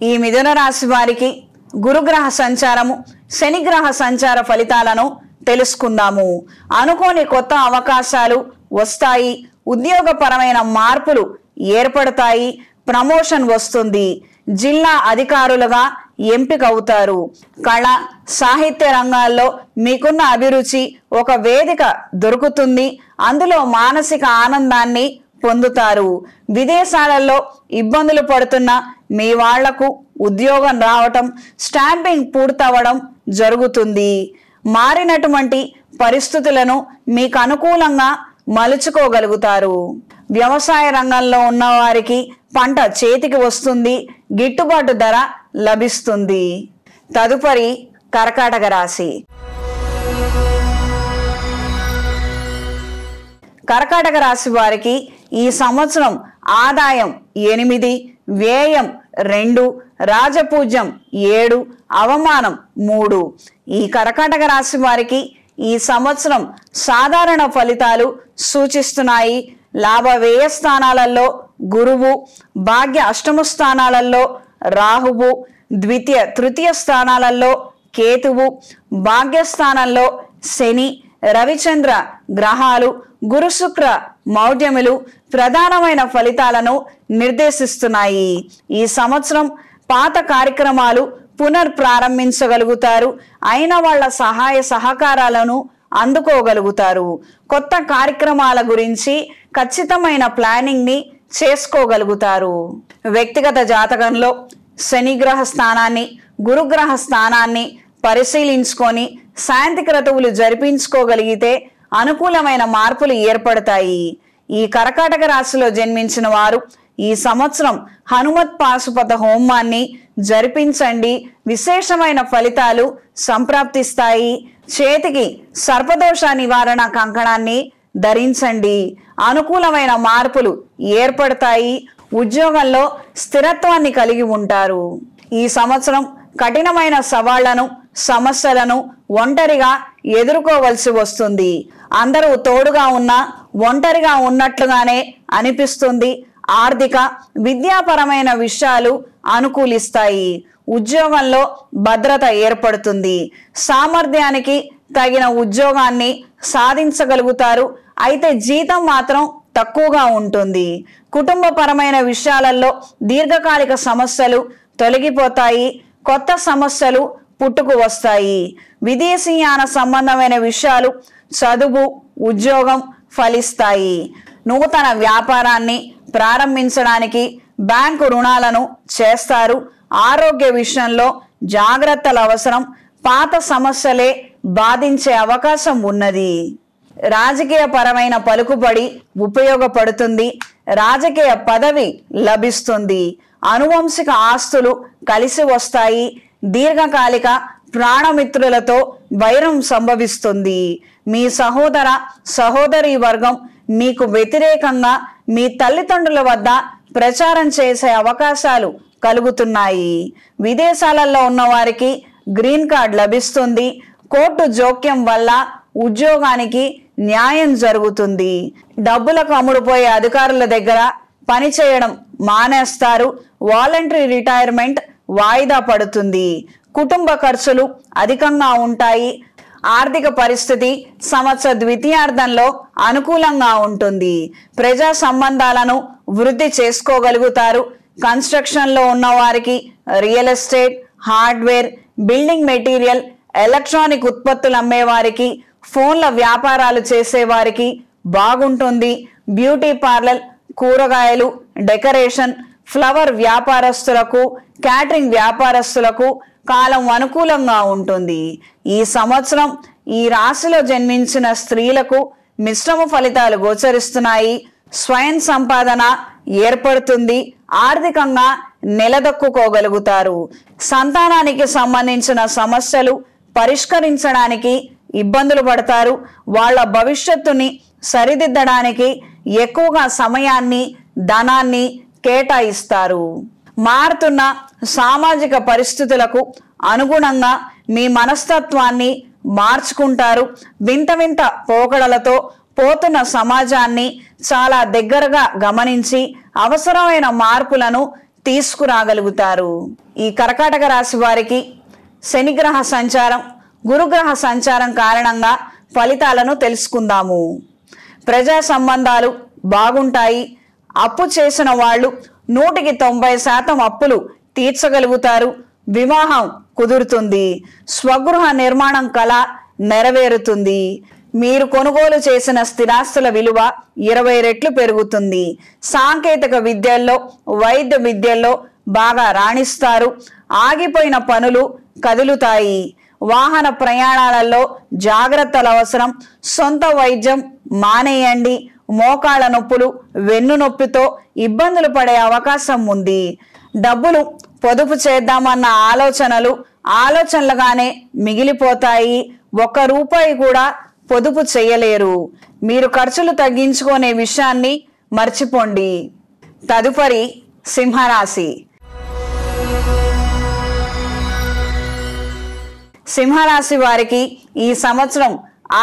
ఈ మిథున రాశి వారికి గురుగ్రహ సంచారము, శనిగ్రహ సంచార ఫలితాలను తెలుసుకుందాము. అనుకోని కొత్త అవకాశాలు వస్తాయి. ఉద్యోగపరమైన మార్పులు ఏర్పడతాయి. ప్రమోషన్ వస్తుంది. జిల్లా అధికారులుగా ఎంపిక అవుతారు. కళ, సాహిత్య రంగాల్లో మీకున్న అభిరుచి ఒక వేదిక దొరుకుతుంది. అందులో మానసిక ఆనందాన్ని పొందుతారు. విదేశాలలో ఇబ్బందులు పడుతున్న మీ వాళ్లకు ఉద్యోగం రావటం, స్టాంపింగ్ పూర్తవడం జరుగుతుంది. మారినటువంటి పరిస్థితులను మీకు అనుకూలంగా మలుచుకోగలుగుతారు. వ్యవసాయ రంగంలో ఉన్నవారికి పంట చేతికి వస్తుంది. గిట్టుబాటు ధర లభిస్తుంది. తదుపరి కర్కాటక రాశి. కర్కాటక రాశి వారికి ఈ సంవత్సరం ఆదాయం 8, వ్యయం 2, రాజపూజ్యం 7, అవమానం 3. ఈ కర్కాటక రాశి వారికి ఈ సంవత్సరం సాధారణ ఫలితాలు సూచిస్తున్నాయి. లాభ వ్యయ స్థానాలలో గురువు, భాగ్య అష్టమ స్థానాలలో రాహువు, ద్వితీయ తృతీయ స్థానాలలో కేతువు, భాగ్యస్థానంలో శని, రవిచంద్ర గ్రహాలు, గురు శుక్ర మౌఢ్యములు ప్రధానమైన ఫలితాలను నిర్దేశిస్తున్నాయి. ఈ సంవత్సరం పాత కార్యక్రమాలు పునర్ప్రారంభించగలుగుతారు. అయిన వాళ్ళ సహాయ సహకారాలను అందుకోగలుగుతారు. కొత్త కార్యక్రమాల గురించి ఖచ్చితమైన ప్లానింగ్ ని చేసుకోగలుగుతారు. వ్యక్తిగత జాతకంలో శనిగ్రహ స్థానాన్ని, గురుగ్రహ స్థానాన్ని పరిశీలించుకొని శాంతి క్రతువులు జరిపించుకోగలిగితే అనుకూలమైన మార్పులు ఏర్పడతాయి. ఈ కర్కాటక రాశిలో జన్మించిన వారు ఈ సంవత్సరం హనుమత్ పాశుపత హోమాన్ని జరిపించండి. విశేషమైన ఫలితాలు సంప్రాప్తిస్తాయి. చేతికి సర్పదోష నివారణ కంకణాన్ని ధరించండి. అనుకూలమైన మార్పులు ఏర్పడతాయి. ఉద్యోగంలో స్థిరత్వాన్ని కలిగి ఉంటారు. ఈ సంవత్సరం కఠినమైన సవాళ్లను, సమస్యలను ఒంటరిగా ఎదుర్కోవలసి వస్తుంది. అందరూ తోడుగా ఉన్నా ఒంటరిగా ఉన్నట్లుగానే అనిపిస్తుంది. ఆర్థిక, విద్యాపరమైన విషయాలు అనుకూలిస్తాయి. ఉద్యోగంలో భద్రత ఏర్పడుతుంది. సామర్థ్యానికి తగిన ఉద్యోగాన్ని సాధించగలుగుతారు. అయితే జీతం మాత్రం తక్కువగా ఉంటుంది. కుటుంబపరమైన విషయాలలో దీర్ఘకాలిక సమస్యలు తొలగిపోతాయి. కొత్త సమస్యలు పుట్టుకు వస్తాయి. విదేశీయాన సంబంధమైన విషయాలు, చదువు, ఉద్యోగం ఫలిస్తాయి. నూతన వ్యాపారాన్ని ప్రారంభించడానికి బ్యాంకు రుణాలను చేస్తారు. ఆరోగ్య విషయంలో జాగ్రత్తలు అవసరం. పాత సమస్యలే బాధించే అవకాశం ఉన్నది. రాజకీయ పరమైన పలుకుబడి ఉపయోగపడుతుంది. రాజకీయ పదవి లభిస్తుంది. అనువంశిక ఆస్తులు కలిసి వస్తాయి. దీర్ఘకాలిక ప్రాణమిత్రులతో వైరం సంభవిస్తుంది. మీ సహోదర సహోదరి వర్గం మీకు వ్యతిరేకంగా మీ తల్లిదండ్రుల వద్ద ప్రచారం చేసే అవకాశాలు కలుగుతున్నాయి. విదేశాలలో ఉన్న వారికి గ్రీన్ కార్డ్ లభిస్తుంది. కోర్టు జోక్యం వల్ల ఉద్యోగానికి న్యాయం జరుగుతుంది. డబ్బులకు అమ్ముడుపోయే అధికారుల దగ్గర పనిచేయడం మానేస్తారు. వాలంటరీ రిటైర్మెంట్ వాయిదా పడుతుంది. కుటుంబ ఖర్చులు అధికంగా ఉంటాయి. ఆర్థిక పరిస్థితి సంవత్సర ద్వితీయార్థంలో అనుకూలంగా ఉంటుంది. ప్రజా సంబంధాలను వృద్ధి చేసుకోగలుగుతారు. కన్స్ట్రక్షన్లో ఉన్న వారికి real estate, hardware, building material, electronic ఉత్పత్తులు అమ్మేవారికి, ఫోన్ల వ్యాపారాలు చేసేవారికి బాగుంటుంది. బ్యూటీ పార్లర్, కూరగాయలు, డెకరేషన్, ఫ్లవర్ వ్యాపారస్తులకు, క్యాటరింగ్ వ్యాపారస్తులకు కాలం అనుకూలంగా ఉంటుంది. ఈ సంవత్సరం ఈ రాశిలో జన్మించిన స్త్రీలకు మిశ్రమ ఫలితాలు గోచరిస్తున్నాయి. స్వయం సంపాదన ఏర్పడుతుంది. ఆర్థికంగా నిలదొక్కుకోగలుగుతారు. సంతానానికి సంబంధించిన సమస్యలు పరిష్కరించడానికి ఇబ్బందులు పడతారు. వాళ్ళ భవిష్యత్తుని సరిదిద్దడానికి ఎక్కువగా సమయాన్ని, ధనాన్ని కేటాయిస్తారు. మారుతున్న సామాజిక పరిస్థితులకు అనుగుణంగా మీ మనస్తత్వాన్ని మార్చుకుంటారు. వింత వింత పోకడలతో పోతున్న సమాజాన్ని చాలా దగ్గరగా గమనించి అవసరమైన మార్పులను తీసుకురాగలుగుతారు. ఈ కర్కాటక రాశి వారికి శనిగ్రహ సంచారం, గురుగ్రహ సంచారం కారణంగా ఫలితాలను తెలుసుకుందాము. ప్రజా సంబంధాలు బాగుంటాయి. అప్పు చేసిన వాళ్ళు 100% అప్పులు తీర్చగలుగుతారు. వివాహం కుదురుతుంది. స్వగృహ నిర్మాణం కళ నెరవేరుతుంది. మీరు కొనుగోలు చేసిన స్థిరాస్తుల విలువ 20 రెట్లు పెరుగుతుంది. సాంకేతిక విద్యల్లో, వైద్య విద్యల్లో బాగా రాణిస్తారు. ఆగిపోయిన పనులు కదులుతాయి. వాహన ప్రయాణాలలో జాగ్రత్తలు అవసరం. సొంత వైద్యం మానేయండి. మోకాళ్ళ నొప్పులు, వెన్ను నొప్పితో ఇబ్బందులు పడే అవకాశం ఉంది. డబ్బులు పొదుపు చేద్దామన్న ఆలోచనలుగానే మిగిలిపోతాయి. ₹1 కూడా పొదుపు చేయలేరు. మీరు ఖర్చులు తగ్గించుకునే విషయాన్ని మర్చిపోండి. తదుపరి సింహరాశి. సింహరాశి వారికి ఈ సంవత్సరం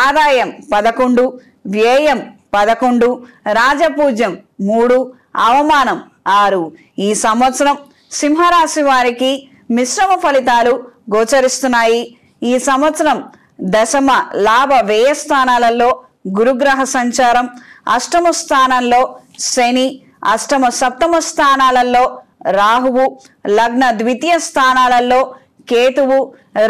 ఆదాయం 11, వ్యయం 11, రాజపూజ్యం 3, అవమానం 6. ఈ సంవత్సరం సింహరాశి వారికి మిశ్రమ ఫలితాలు గోచరిస్తున్నాయి. ఈ సంవత్సరం దశమ లాభ వ్యయ స్థానాలలో గురుగ్రహ సంచారం, అష్టమ స్థానంలో శని, అష్టమ సప్తమ స్థానాలలో రాహువు, లగ్న ద్వితీయ స్థానాలలో కేతువు,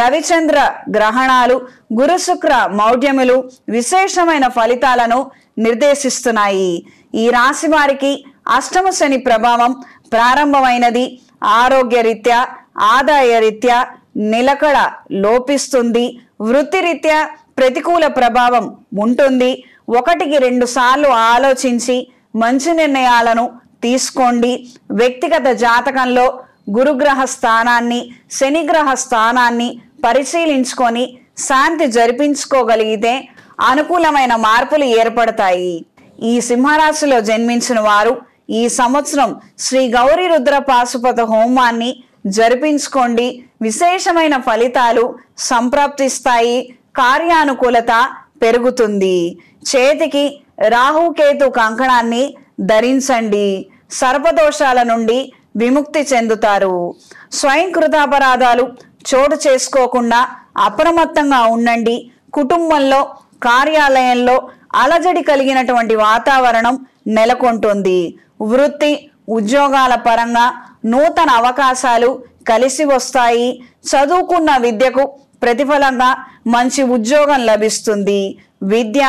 రవిచంద్ర గ్రహణాలు, గురు శుక్ర మౌఢ్యములు విశేషమైన ఫలితాలను నిర్దేశిస్తున్నాయి. ఈ రాశి వారికి అష్టమ శని ప్రభావం ప్రారంభమైనది. ఆరోగ్య రీత్యా, ఆదాయ రీత్యా నిలకడ లోపిస్తుంది. వృత్తిరీత్యా ప్రతికూల ప్రభావం ఉంటుంది. ఒకటికి 2 సార్లు ఆలోచించి మంచి నిర్ణయాలను తీసుకోండి. వ్యక్తిగత జాతకంలో గురుగ్రహ స్థానాన్ని, శనిగ్రహ స్థానాన్ని పరిశీలించుకొని శాంతి జరిపించుకోగలిగితే అనుకూలమైన మార్పులు ఏర్పడతాయి. ఈ సింహరాశిలో జన్మించిన వారు ఈ సంవత్సరం శ్రీ గౌరీ రుద్ర పాశుపత హోమాన్ని జరిపించుకోండి. విశేషమైన ఫలితాలు సంప్రాప్తిస్తాయి. కార్యానుకూలత పెరుగుతుంది. చేతికి రాహుకేతు కంకణాన్ని ధరించండి. సర్పదోషాల నుండి విముక్తి చెందుతారు. స్వయంకృతాపరాధాలు చోటు చేసుకోకుండా అప్రమత్తంగా ఉండండి. కుటుంబంలో, కార్యాలయంలో అలజడి కలిగినటువంటి వాతావరణం నెలకొంటుంది. వృత్తి, ఉద్యోగాల పరంగా నూతన అవకాశాలు కలిసి వస్తాయి. చదువుకున్న విద్యకు ప్రతిఫలంగా మంచి ఉద్యోగం లభిస్తుంది. విద్య,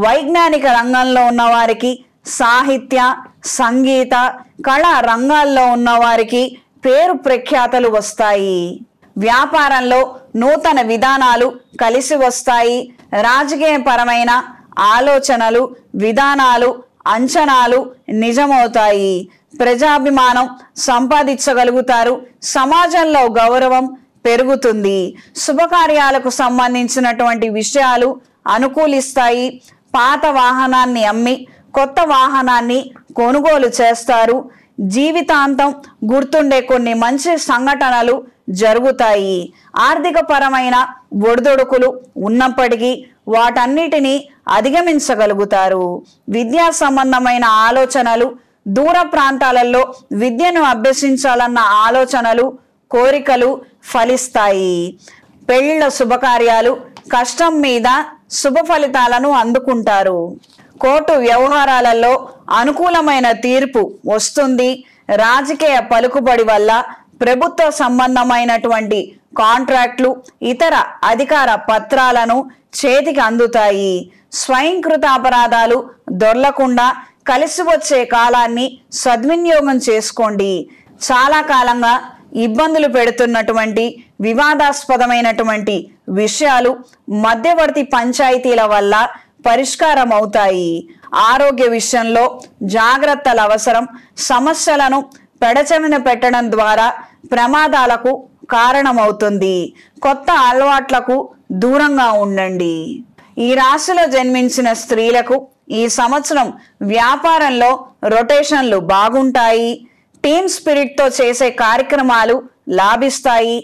వైజ్ఞానిక రంగంలో ఉన్న వారికి, సాహిత్య, సంగీత, కళా రంగాల్లో ఉన్న వారికి పేరు ప్రఖ్యాతలు వస్తాయి. వ్యాపారంలో నూతన విధానాలు కలిసి వస్తాయి. రాజకీయపరమైన ఆలోచనలు, విధానాలు, అంచనాలు నిజమవుతాయి. ప్రజాభిమానం సంపాదించగలుగుతారు. సమాజంలో గౌరవం పెరుగుతుంది. శుభకార్యాలకు సంబంధించినటువంటి విషయాలు అనుకూలిస్తాయి. పాత వాహనాన్ని అమ్మి కొత్త వాహనాన్ని కొనుగోలు చేస్తారు. జీవితాంతం గుర్తుండే కొన్ని మంచి సంఘటనలు జరుగుతాయి. ఆర్థిక పరమైన ఒడిదొడుకులు ఉన్నప్పటికీ వాటన్నిటినీ అధిగమించగలుగుతారు. విద్యా సంబంధమైన ఆలోచనలు, దూర ప్రాంతాలలో విద్యను అభ్యసించాలన్న ఆలోచనలు, కోరికలు ఫలిస్తాయి. పెళ్లిళ్ళ శుభకార్యాలు, కష్టం మీద శుభ ఫలితాలను అందుకుంటారు. కోర్టు వ్యవహారాలలో అనుకూలమైన తీర్పు వస్తుంది. రాజకీయ పలుకుబడి వల్ల ప్రభుత్వ సంబంధమైనటువంటి కాంట్రాక్ట్లు, ఇతర అధికార పత్రాలను చేతికి అందుతాయి. స్వయంకృత అపరాధాలు దొర్లకుండా కలిసి వచ్చే కాలాన్ని సద్వినియోగం చేసుకోండి. చాలా కాలంగా ఇబ్బందులు పెడుతున్నటువంటి వివాదాస్పదమైనటువంటి విషయాలు మధ్యవర్తి పంచాయతీల వల్ల పరిష్కారం అవుతాయి. ఆరోగ్య విషయంలో జాగ్రత్తల అవసరం. సమస్యలను పెడచెవిన పెట్టడం ద్వారా ప్రమాదాలకు కారణమవుతుంది. కొత్త అలవాట్లకు దూరంగా ఉండండి. ఈ రాశిలో జన్మించిన స్త్రీలకు ఈ సంవత్సరం వ్యాపారంలో రొటేషన్లు బాగుంటాయి. టీమ్ స్పిరిట్తో చేసే కార్యక్రమాలు లాభిస్తాయి.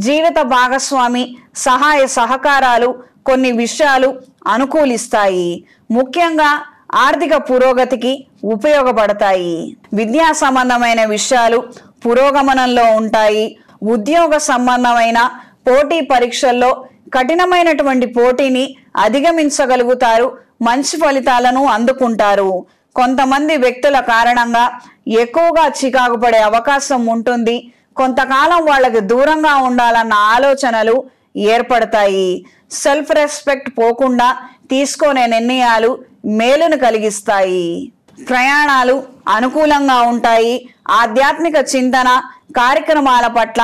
జీవిత భాగస్వామి సహాయ సహకారాలు కొన్ని విషయాలు అనుకూలిస్తాయి. ముఖ్యంగా ఆర్థిక పురోగతికి ఉపయోగపడతాయి. విద్యా సంబంధమైన విషయాలు పురోగమనంలో ఉంటాయి. ఉద్యోగ సంబంధమైన పోటీ పరీక్షల్లో కఠినమైనటువంటి పోటీని అధిగమించగలుగుతారు. మంచి ఫలితాలను అందుకుంటారు. కొంతమంది వ్యక్తుల కారణంగా ఎక్కువగా చికాకు పడే అవకాశం ఉంటుంది. కొంతకాలం వాళ్ళకి దూరంగా ఉండాలన్న ఆలోచనలు ఏర్పడతాయి. సెల్ఫ్ రెస్పెక్ట్ పోకుండా తీసుకునే నిర్ణయాలు మేలును కలిగిస్తాయి. ప్రయాణాలు అనుకూలంగా ఉంటాయి. ఆధ్యాత్మిక చింతన కార్యక్రమాల పట్ల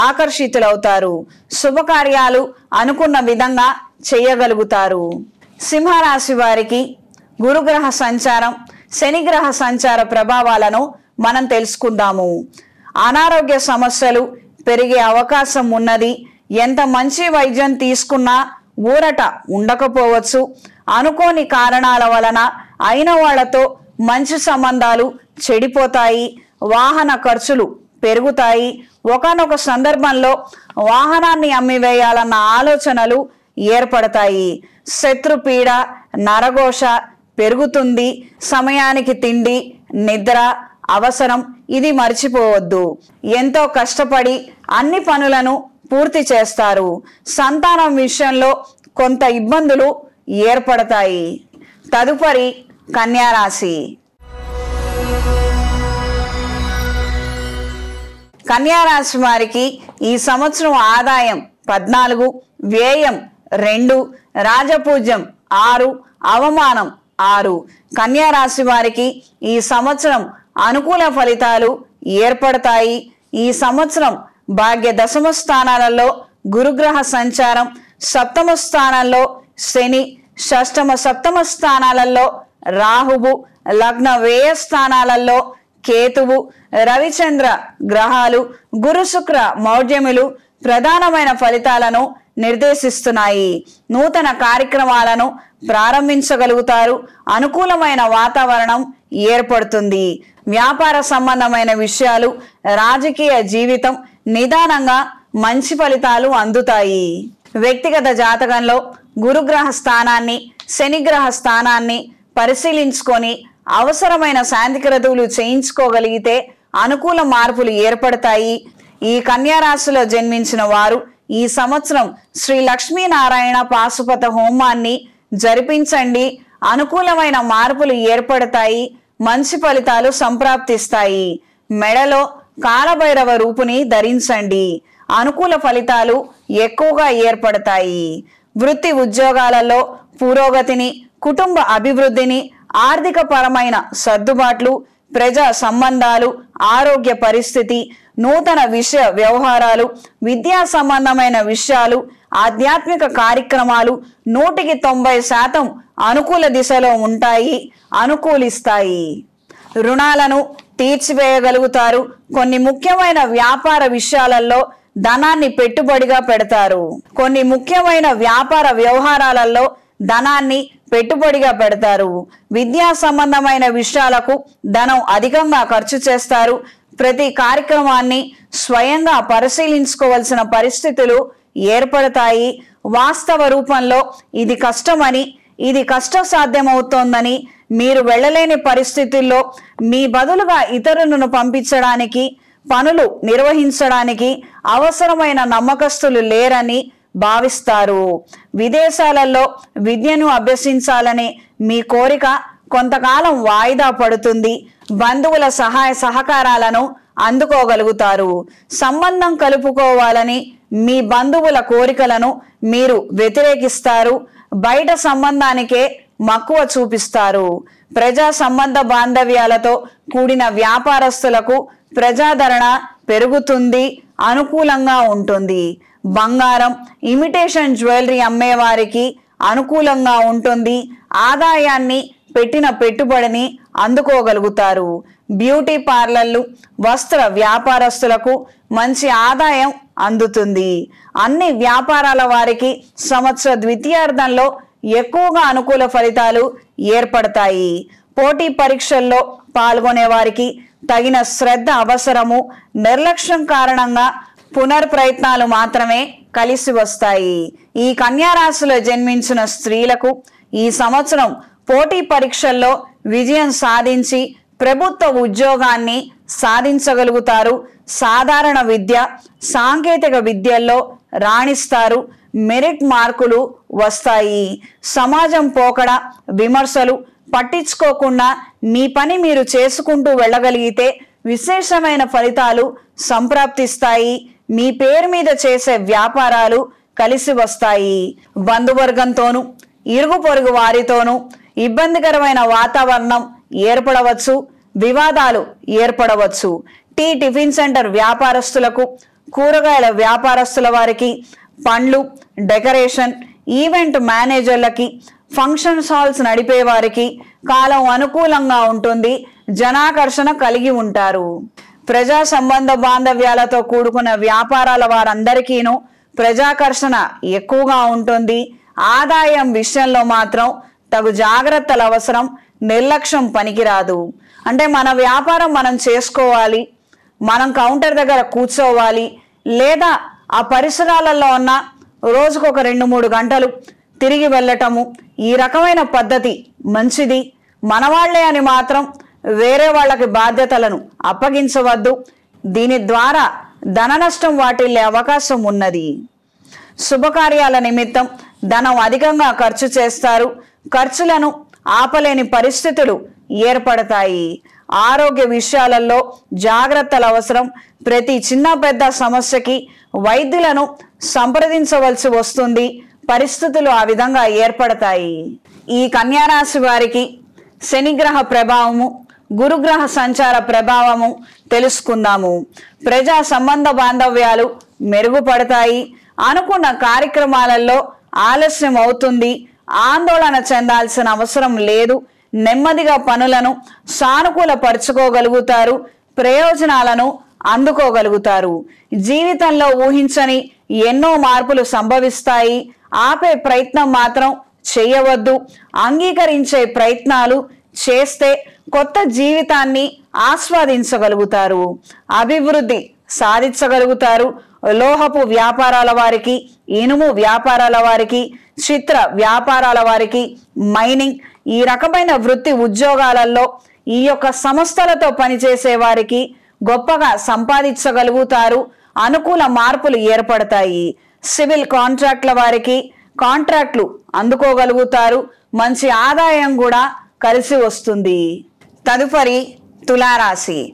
ఆకర్షితులవుతారు. శుభకార్యాలు అనుకున్న విధంగా చేయగలుగుతారు. సింహరాశి వారికి గురుగ్రహ సంచారం, శనిగ్రహ సంచార ప్రభావాలను మనం తెలుసుకుందాము. అనారోగ్య సమస్యలు పెరిగే అవకాశం ఉన్నది. ఎంత మంచి వైద్యం తీసుకున్నా ఊరట ఉండకపోవచ్చు. అనుకోని కారణాల వలన అయిన వాళ్లతో మంచి సంబంధాలు చెడిపోతాయి. వాహన ఖర్చులు పెరుగుతాయి. ఒకానొక సందర్భంలో వాహనాన్ని అమ్మివేయాలన్న ఆలోచనలు ఏర్పడతాయి. శత్రుపీడ, నరఘోష పెరుగుతుంది. సమయానికి తిండి, నిద్ర అవసరం. ఇది మర్చిపోవద్దు. ఎంతో కష్టపడి అన్ని పనులను పూర్తి చేస్తారు. సంతానం విషయంలో కొంత ఇబ్బందులు ఏర్పడతాయి. తదుపరి కన్యారాశి. కన్యారాశి వారికి ఈ సంవత్సరం ఆదాయం 14, వ్యయం 2, రాజపూజ్యం 6, అవమానం 6. కన్యారాశి వారికి ఈ సంవత్సరం అనుకూల ఫలితాలు ఏర్పడతాయి. ఈ సంవత్సరం భాగ్య దశమ స్థానాలలో గురుగ్రహ సంచారం, సప్తమ స్థానంలో శని, షష్టమ సప్తమ స్థానాలలో రాహువు, లగ్న వ్యయ స్థానాలలో కేతువు, రవిచంద్ర గ్రహాలు, గురు శుక్ర మౌఢ్యములు ప్రధానమైన ఫలితాలను నిర్దేశిస్తున్నాయి. నూతన కార్యక్రమాలను ప్రారంభించగలుగుతారు. అనుకూలమైన వాతావరణం ఏర్పడుతుంది. వ్యాపార సంబంధమైన విషయాలు, రాజకీయ జీవితం నిదానంగా మంచి ఫలితాలు అందుతాయి. వ్యక్తిగత జాతకంలో గురుగ్రహ స్థానాన్ని, శనిగ్రహ స్థానాన్ని పరిశీలించుకొని అవసరమైన శాంతి క్రతువులు చేయించుకోగలిగితే అనుకూల మార్పులు ఏర్పడతాయి. ఈ కన్యా రాశిలో జన్మించిన వారు ఈ సంవత్సరం శ్రీ లక్ష్మీనారాయణ పాశుపత హోమాన్ని జరిపించండి. అనుకూలమైన మార్పులు ఏర్పడతాయి. మంచి ఫలితాలు సంప్రాప్తిస్తాయి. మెడలో కాలభైరవ రూపుని ధరించండి. అనుకూల ఫలితాలు ఎక్కువగా ఏర్పడతాయి. వృత్తి ఉద్యోగాలలో పురోగతిని, కుటుంబ అభివృద్ధిని, ఆర్థిక పరమైన సర్దుబాట్లు, ప్రజా సంబంధాలు, ఆరోగ్య పరిస్థితి, నూతన విషయ వ్యవహారాలు, విద్యా సంబంధమైన విషయాలు, ఆధ్యాత్మిక కార్యక్రమాలు 100% అనుకూల దిశలో ఉంటాయి, అనుకూలిస్తాయి. రుణాలను తీర్చివేయగలుగుతారు. కొన్ని ముఖ్యమైన వ్యాపార విషయాలలో ధనాన్ని పెట్టుబడిగా పెడతారు. కొన్ని ముఖ్యమైన వ్యాపార వ్యవహారాలలో ధనాన్ని పెట్టుబడిగా పెడతారు. విద్యా సంబంధమైన విషయాలకు ధనం అధికంగా ఖర్చు చేస్తారు. ప్రతి కార్యక్రమాన్ని స్వయంగా పరిశీలించుకోవాల్సిన పరిస్థితులు ఏర్పడతాయి. వాస్తవ రూపంలో ఇది కష్టమని, ఇది కష్టసాధ్యమవుతోందని, మీరు వెళ్ళలేని పరిస్థితుల్లో మీ బదులుగా ఇతరులను పంపించడానికి, పనులు నిర్వహించడానికి అవసరమైన నమ్మకస్తులు లేరని భావిస్తారు. విదేశాలలో విద్యను అభ్యసించాలని మీ కోరిక కొంతకాలం వాయిదా పడుతుంది. బంధువుల సహాయ సహకారాలను అందుకోగలుగుతారు. సంబంధం కలుపుకోవాలని మీ బంధువుల కోరికలను మీరు వ్యతిరేకిస్తారు. బయట సంబంధానికే మక్కువ చూపిస్తారు. ప్రజా సంబంధ బాంధవ్యాలతో కూడిన వ్యాపారస్తులకు ప్రజాదరణ పెరుగుతుంది, అనుకూలంగా ఉంటుంది. బంగారం, ఇమిటేషన్ జ్యువెలరీ అమ్మేవారికి అనుకూలంగా ఉంటుంది. ఆదాయాన్ని పెట్టిన పెట్టుబడిని అందుకోగలుగుతారు. బ్యూటీ పార్లర్లు, వస్త్ర వ్యాపారస్తులకు మంచి ఆదాయం అందుతుంది. అన్ని వ్యాపారాల వారికి సంవత్సర ద్వితీయార్థంలో ఎక్కువగా అనుకూల ఫలితాలు ఏర్పడతాయి. పోటీ పరీక్షల్లో పాల్గొనే వారికి తగిన శ్రద్ధ అవసరము. నిర్లక్ష్యం కారణంగా పునర్ప్రయత్నాలు మాత్రమే కలిసి వస్తాయి. ఈ కన్యా రాశిలో జన్మించిన స్త్రీలకు ఈ సంవత్సరం పోటీ పరీక్షల్లో విజయం సాధించి ప్రభుత్వ ఉద్యోగాన్ని సాధించగలుగుతారు. సాధారణ విద్య, సాంకేతిక విద్యల్లో రాణిస్తారు. మెరిట్ మార్కులు వస్తాయి. సమాజం పోకడ, విమర్శలు పట్టించుకోకుండా మీ పని మీరు చేసుకుంటూ వెళ్ళగలిగితే విశేషమైన ఫలితాలు సంప్రాప్తిస్తాయి. మీ పేరు మీద చేసే వ్యాపారాలు కలిసి వస్తాయి. బంధువర్గంతోనూ, ఇరుగు పొరుగు వారితోనూ ఇబ్బందికరమైన వాతావరణం ఏర్పడవచ్చు. వివాదాలు ఏర్పడవచ్చు. టిఫిన్ సెంటర్ వ్యాపారస్తులకు, కూరగాయల వ్యాపారస్తుల వారికి, పండ్లు, డెకరేషన్, ఈవెంట్ మేనేజర్లకి, ఫంక్షన్ హాల్స్ నడిపే వారికి కాలం అనుకూలంగా ఉంటుంది. జనాకర్షణ కలిగి ఉంటారు. ప్రజా సంబంధ బాంధవ్యాలతో కూడుకున్న వ్యాపారాల వారందరికీను ప్రజాకర్షణ ఎక్కువగా ఉంటుంది. ఆదాయం విషయంలో మాత్రం తగు జాగ్రత్తలు అవసరం. నిర్లక్ష్యం పనికిరాదు. అంటే మన వ్యాపారం మనం చేసుకోవాలి, మనం కౌంటర్ దగ్గర కూర్చోవాలి, లేదా ఆ పరిసరాలలో ఉన్న రోజుకొక 2-3 గంటలు తిరిగి వెళ్ళటము, ఈ రకమైన పద్ధతి మంచిది. మనవాళ్లే అని మాత్రం వేరే వాళ్ళకి బాధ్యతలను అప్పగించవద్దు. దీని ద్వారా ధన నష్టం వాటిల్లే అవకాశం ఉన్నది. శుభకార్యాల నిమిత్తం ధనం అధికంగా ఖర్చు చేస్తారు. ఖర్చులను ఆపలేని పరిస్థితులు ఏర్పడతాయి. ఆరోగ్య విషయాలలో జాగ్రత్తలు అవసరం. ప్రతి చిన్న పెద్ద సమస్యకి వైద్యులను సంప్రదించవలసి వస్తుంది. పరిస్థితులు ఆ విధంగా ఏర్పడతాయి. ఈ కన్యా రాశి వారికి శనిగ్రహ ప్రభావము, గురుగ్రహ సంచార ప్రభావము తెలుసుకుందాము. ప్రజా సంబంధ బాంధవ్యాలు మెరుగుపడతాయి. అనుకున్న కార్యక్రమాలలో ఆలస్యం అవుతుంది. ఆందోళన చెందాల్సిన అవసరం లేదు. నెమ్మదిగా పనులను సానుకూలపరుచుకోగలుగుతారు, ప్రయోజనాలను అందుకోగలుగుతారు. జీవితంలో ఊహించని ఎన్నో మార్పులు సంభవిస్తాయి. ఆపే ప్రయత్నం మాత్రం చేయవద్దు. అంగీకరించే ప్రయత్నాలు చేస్తే కొత్త జీవితాన్ని ఆస్వాదించగలుగుతారు, అభివృద్ధి సాధించగలుగుతారు. లోహపు వ్యాపారాల వారికి, ఇనుము వ్యాపారాల వారికి, చిత్ర వ్యాపారాల వారికి, మైనింగ్ ఈ రకమైన వృత్తి ఉద్యోగాలలో ఈ యొక్క సంస్థలతో పనిచేసే వారికి గొప్పగా సంపాదించగలుగుతారు. అనుకూల మార్పులు ఏర్పడతాయి. సివిల్ కాంట్రాక్ట్ల వారికి కాంట్రాక్ట్లు అందుకోగలుగుతారు. మంచి ఆదాయం కూడా కలిసి వస్తుంది. తదుపరి తులారాశి.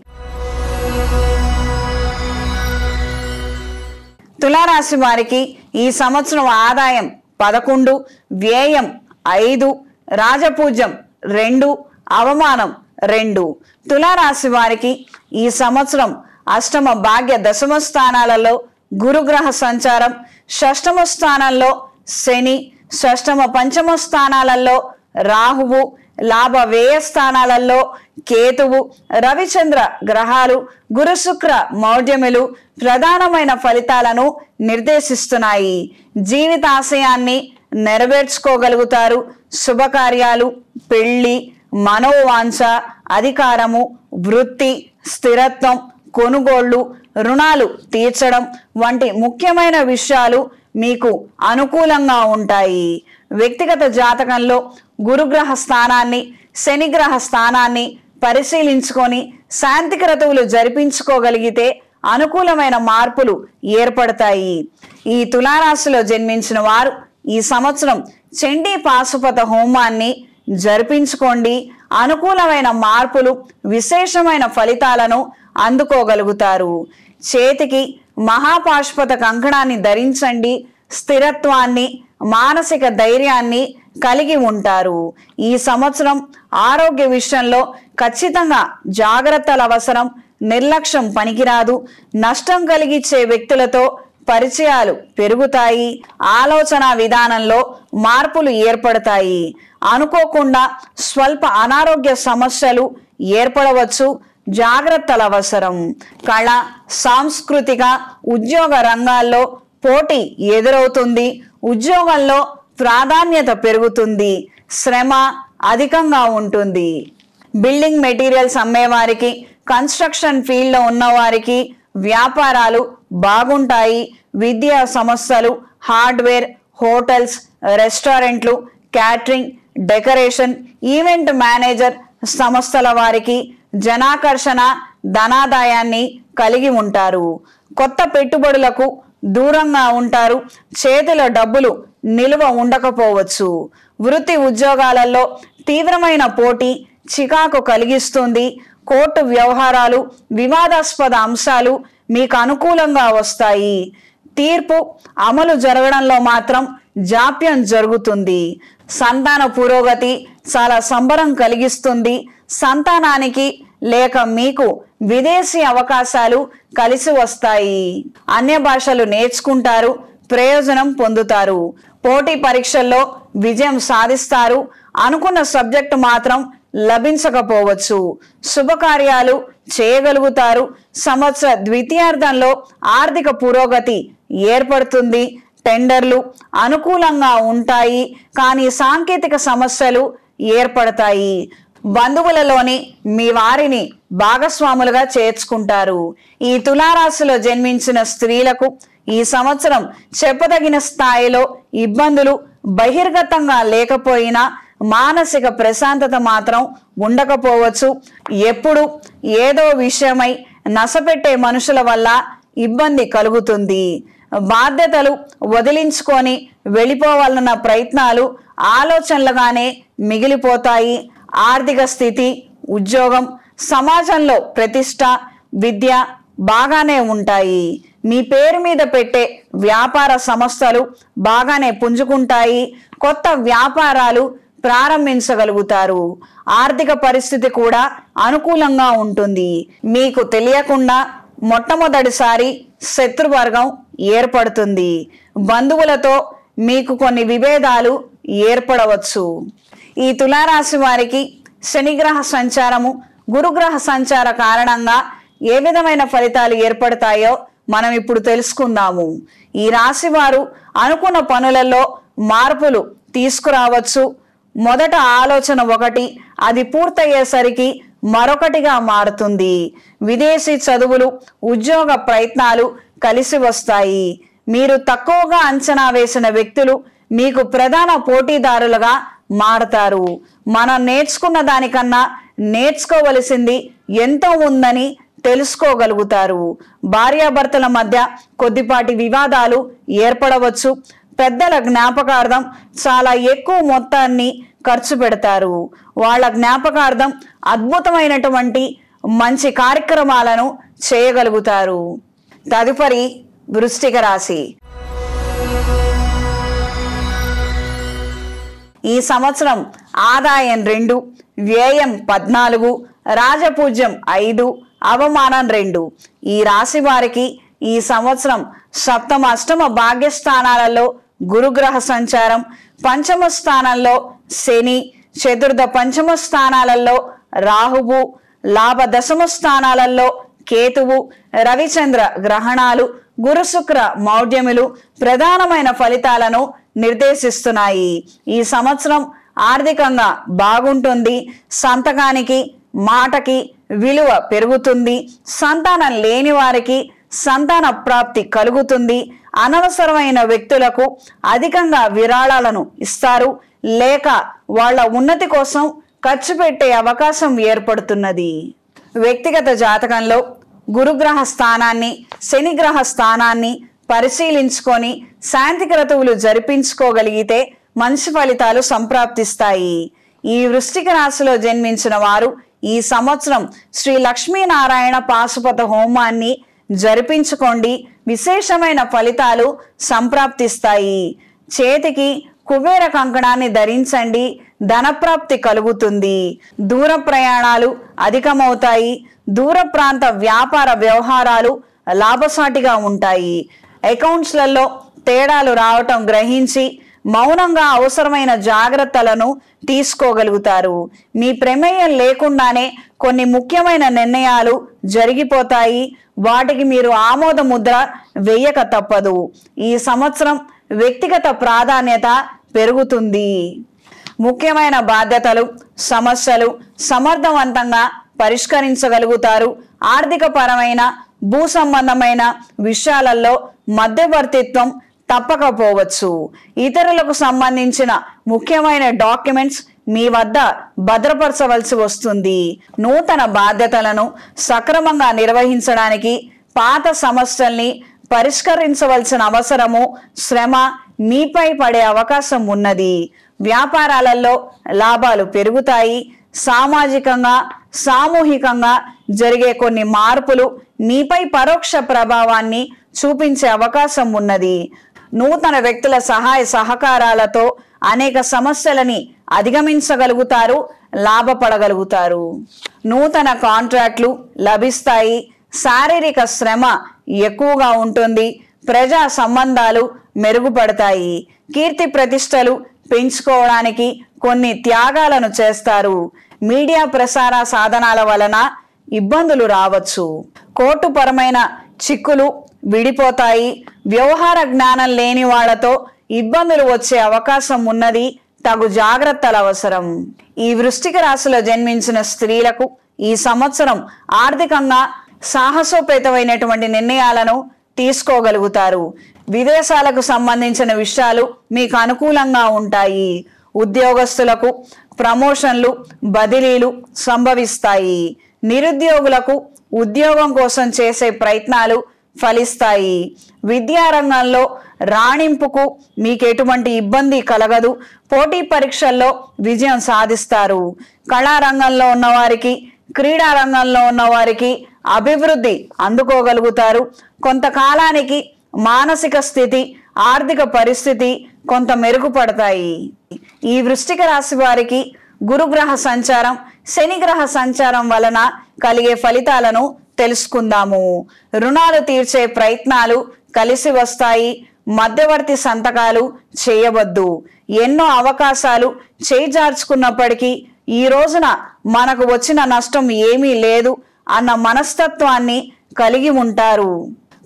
తులారాశి వారికి ఈ సంవత్సరం ఆదాయం 11, వ్యయం 5, రాజపూజ్యం 2, అవమానం 2. తులారాశి వారికి ఈ సంవత్సరం అష్టమ, భాగ్య, దశమ స్థానాలలో గురుగ్రహ సంచారం, షష్టమ స్థానంలో శని, షష్టమ, పంచమ స్థానాలలో రాహువు, లాభ వ్యయ స్థానాలలో కేతువు, రవిచంద్ర గ్రహాలు, గురు శుక్ర మౌఢ్యములు ప్రధానమైన ఫలితాలను నిర్దేశిస్తున్నాయి. జీవితాశయాన్ని నెరవేర్చుకోగలుగుతారు. శుభకార్యాలు, పెళ్లి, మనోవాంఛ, అధికారము, వృత్తి, స్థిరత్వం, కొనుగోళ్లు, రుణాలు తీర్చడం వంటి ముఖ్యమైన విషయాలు మీకు అనుకూలంగా ఉంటాయి. వ్యక్తిగత జాతకంలో గురుగ్రహ స్థానాన్ని, శనిగ్రహ స్థానాన్ని పరిశీలించుకొని శాంతి క్రతువులు జరిపించుకోగలిగితే అనుకూలమైన మార్పులు ఏర్పడతాయి. ఈ తులారాశిలో జన్మించిన వారు ఈ సంవత్సరం చండీ పాశుపత హోమాన్ని జరిపించుకోండి. అనుకూలమైన మార్పులు, విశేషమైన ఫలితాలను అందుకోగలుగుతారు. చేతికి మహాపాశుపత కంకణాన్ని ధరించండి. స్థిరత్వాన్ని, మానసిక ధైర్యాన్ని కలిగి ఉంటారు. ఈ సంవత్సరం ఆరోగ్య విషయంలో ఖచ్చితంగా జాగ్రత్తల అవసరం. నిర్లక్ష్యం పనికిరాదు. నష్టం కలిగించే వ్యక్తులతో పరిచయాలు పెరుగుతాయి. ఆలోచన విధానంలో మార్పులు ఏర్పడతాయి. అనుకోకుండా స్వల్ప అనారోగ్య సమస్యలు ఏర్పడవచ్చు. జాగ్రత్తల అవసరం. కళ, సాంస్కృతిక, ఉద్యోగ రంగాల్లో పోటీ ఎదురవుతుంది. ఉద్యోగంలో ప్రాధాన్యత పెరుగుతుంది. శ్రమ అధికంగా ఉంటుంది. బిల్డింగ్ మెటీరియల్స్ అమ్మేవారికి, కన్స్ట్రక్షన్ ఫీల్డ్లో ఉన్నవారికి వ్యాపారాలు బాగుంటాయి. విద్యా సంస్థలు, హార్డ్వేర్, హోటల్స్, రెస్టారెంట్లు, క్యాటరింగ్, డెకరేషన్, ఈవెంట్ మేనేజర్ సంస్థల వారికి జనాకర్షణ, ధనాదాయాన్ని కలిగి ఉంటారు. కొత్త పెట్టుబడులకు దూరంగా ఉంటారు. చేతిలో డబ్బులు నిలువ ఉండకపోవచ్చు. వృత్తి ఉద్యోగాలలో తీవ్రమైన పోటీ చికాకు కలిగిస్తుంది. కోర్టు వ్యవహారాలు, వివాదాస్పద అంశాలు మీకు అనుకూలంగా వస్తాయి. తీర్పు అమలు జరగడంలో మాత్రం జాప్యం జరుగుతుంది. సంతాన పురోగతి చాలా సంబరం కలిగిస్తుంది. సంతానానికి లేక మీకు విదేశీ అవకాశాలు కలిసి వస్తాయి. అన్య భాషలు నేర్చుకుంటారు. ప్రయోజనం పొందుతారు. పోటీ పరీక్షల్లో విజయం సాధిస్తారు. అనుకున్న సబ్జెక్టు మాత్రం లభించకపోవచ్చు. శుభకార్యాలు చేయగలుగుతారు. సంవత్సర ద్వితీయార్థంలో ఆర్థిక పురోగతి ఏర్పడుతుంది. టెండర్లు అనుకూలంగా ఉంటాయి. కానీ సాంకేతిక సమస్యలు ఏర్పడతాయి. బంధువులలోని మీ వారిని భాగస్వాములుగా చేర్చుకుంటారు. ఈ తులారాశిలో జన్మించిన స్త్రీలకు ఈ సంవత్సరం చెప్పదగిన స్థాయిలో ఇబ్బందులు బహిర్గతంగా లేకపోయినా మానసిక ప్రశాంతత మాత్రం ఉండకపోవచ్చు. ఎప్పుడు ఏదో విషయమై నసపెట్టే మనుషుల వల్ల ఇబ్బంది కలుగుతుంది. బాధ్యతలు వదిలించుకొని వెళ్ళిపోవాలన్న ప్రయత్నాలు ఆలోచనలుగానే మిగిలిపోతాయి. ఆర్థిక స్థితి, ఉద్యోగం, సమాజంలో ప్రతిష్ట, విద్య బాగానే ఉంటాయి. మీ పేరు మీద పెట్టే వ్యాపార సంస్థలు బాగానే పుంజుకుంటాయి. కొత్త వ్యాపారాలు ప్రారంభించగలుగుతారు. ఆర్థిక పరిస్థితి కూడా అనుకూలంగా ఉంటుంది. మీకు తెలియకుండా మొట్టమొదటిసారి శత్రువర్గం ఏర్పడుతుంది. బంధువులతో మీకు కొన్ని విభేదాలు ఏర్పడవచ్చు. ఈ తులారాశి వారికి శనిగ్రహ సంచారము, గురుగ్రహ సంచార కారణంగా ఏ విధమైన ఫలితాలు ఏర్పడతాయో మనం ఇప్పుడు తెలుసుకుందాము. ఈ రాశి వారు అనుకున్న పనులలో మార్పులు తీసుకురావచ్చు. మొదట ఆలోచన ఒకటి, అది పూర్తయ్యేసరికి మరొకటిగా మారుతుంది. విదేశీ చదువులు, ఉద్యోగ ప్రయత్నాలు కలిసి వస్తాయి. మీరు తక్కువగా అంచనా వేసిన వ్యక్తులు మీకు ప్రధాన పోటీదారులుగా మారతారు. మనం నేర్చుకున్న దానికన్నా నేర్చుకోవలసింది ఎంతో ఉందని తెలుసుకోగలుగుతారు. భార్యాభర్తల మధ్య కొద్దిపాటి వివాదాలు ఏర్పడవచ్చు. పెద్దల జ్ఞాపకార్థం చాలా ఎక్కువ మొత్తాన్ని ఖర్చు పెడతారు. వాళ్ళ జ్ఞాపకార్థం అద్భుతమైనటువంటి మంచి కార్యక్రమాలను చేయగలుగుతారు. తదుపరి వృశ్చిక రాశి. ఈ సంవత్సరం ఆదాయం 2, వ్యయం 14, రాజపూజ్యం 5, అవమానం 2. ఈ రాశి వారికి ఈ సంవత్సరం సప్తమ అష్టమ భాగ్యస్థానాలలో గురుగ్రహ సంచారం, పంచమ స్థానంలో శని, చతుర్థ పంచమ స్థానాలలో రాహువు, లాభ దశమ స్థానాలలో కేతువు, రవిచంద్ర గ్రహణాలు, గురు శుక్ర మౌఢ్యములు ప్రధానమైన ఫలితాలను నిర్దేశిస్తున్నాయి. ఈ సంవత్సరం ఆర్థికంగా బాగుంటుంది. సంతకానికి మాటకి విలువ పెరుగుతుంది. సంతానం లేని వారికి సంతాన ప్రాప్తి కలుగుతుంది. అనవసరమైన వ్యక్తులకు అధికంగా విరాళాలను ఇస్తారు, లేక వాళ్ళ ఉన్నతి కోసం ఖర్చు పెట్టే అవకాశం ఏర్పడుతున్నది. వ్యక్తిగత జాతకంలో గురుగ్రహ స్థానాన్ని, శనిగ్రహ స్థానాన్ని పరిశీలించుకొని శాంతి క్రతువులు జరిపించుకోగలిగితే మంచి ఫలితాలు సంప్రాప్తిస్తాయి. ఈ వృశ్చిక రాశిలో జన్మించిన వారు ఈ సంవత్సరం శ్రీ లక్ష్మీనారాయణ పాశుపత హోమాన్ని జరిపించుకోండి. విశేషమైన ఫలితాలు సంప్రాప్తిస్తాయి. చేతికి కుబేర కంకణాన్ని ధరించండి. ధనప్రాప్తి కలుగుతుంది. దూర ప్రయాణాలు అధికమవుతాయి. దూర ప్రాంత వ్యాపార వ్యవహారాలు లాభసాటిగా ఉంటాయి. అకౌంట్స్లలో తేడాలు రావటం గ్రహించి మౌనంగా అవసరమైన జాగ్రత్తలను తీసుకోగలుగుతారు. మీ ప్రమేయం లేకుండానే కొన్ని ముఖ్యమైన నిర్ణయాలు జరిగిపోతాయి. వాటికి మీరు ఆమోద ముద్ర వేయక తప్పదు. ఈ సంవత్సరం వ్యక్తిగత ప్రాధాన్యత పెరుగుతుంది. ముఖ్యమైన బాధ్యతలు, సమస్యలు సమర్థవంతంగా పరిష్కరించగలుగుతారు. ఆర్థిక పరమైన, భూ సంబంధమైన విషయాలలో మధ్యవర్తిత్వం తప్పకపోవచ్చు. ఇతరులకు సంబంధించిన ముఖ్యమైన డాక్యుమెంట్స్ మీ వద్ద భద్రపరచవలసి వస్తుంది. నూతన బాధ్యతలను సక్రమంగా నిర్వహించడానికి పాత సమస్యల్ని పరిష్కరించవలసిన అవసరము, శ్రమ మీపై పడే అవకాశం ఉన్నది. వ్యాపారాలలో లాభాలు పెరుగుతాయి. సామాజికంగా, సామూహికంగా జరిగే కొన్ని మార్పులు మీపై పరోక్ష ప్రభావాన్ని చూపించే అవకాశం ఉన్నది. నూతన వ్యక్తుల సహాయ సహకారాలతో అనేక సమస్యలని అధిగమించగలుగుతారు, లాభపడగలుగుతారు. నూతన కాంట్రాక్ట్లు లభిస్తాయి. శారీరక శ్రమ ఎక్కువగా ఉంటుంది. ప్రజా సంబంధాలు మెరుగుపడతాయి. కీర్తి ప్రతిష్టలు పెంచుకోవడానికి కొన్ని త్యాగాలను చేస్తారు. మీడియా ప్రసార సాధనాల వలన ఇబ్బందులు రావచ్చు. కోర్టుపరమైన చిక్కులు విడిపోతాయి. వ్యవహార జ్ఞానం లేని వాళ్లతో ఇబ్బందులు వచ్చే అవకాశం ఉన్నది. తగు జాగ్రత్తలు అవసరం. ఈ వృశ్చిక రాశిలో జన్మించిన స్త్రీలకు ఈ సంవత్సరం ఆర్థికంగా సాహసోపేతమైనటువంటి నిర్ణయాలను తీసుకోగలుగుతారు. విదేశాలకు సంబంధించిన విషయాలు మీకు అనుకూలంగా ఉంటాయి. ఉద్యోగస్తులకు ప్రమోషన్లు, బదిలీలు సంభవిస్తాయి. నిరుద్యోగులకు ఉద్యోగం కోసం చేసే ప్రయత్నాలు ఫలిస్తాయి. విద్యారంగంలో రాణింపుకు మీకు ఎటువంటి ఇబ్బంది కలగదు. పోటీ పరీక్షల్లో విజయం సాధిస్తారు. కళారంగంలో ఉన్నవారికి, క్రీడా రంగంలో ఉన్నవారికి అభివృద్ధి అందుకోగలుగుతారు. కొంతకాలానికి మానసిక స్థితి, ఆర్థిక పరిస్థితి కొంత మెరుగుపడతాయి. ఈ వృశ్చిక రాశి వారికి గురుగ్రహ సంచారం, శనిగ్రహ సంచారం వలన కలిగే ఫలితాలను తెలుసుకుందాము. రుణాలు తీర్చే ప్రయత్నాలు కలిసి వస్తాయి. మధ్యవర్తి సంతకాలు చేయవద్దు. ఎన్నో అవకాశాలు చేజార్చుకున్నప్పటికీ ఈ రోజున మనకు వచ్చిన నష్టం ఏమీ లేదు అన్న మనస్తత్వాన్ని కలిగి ఉంటారు.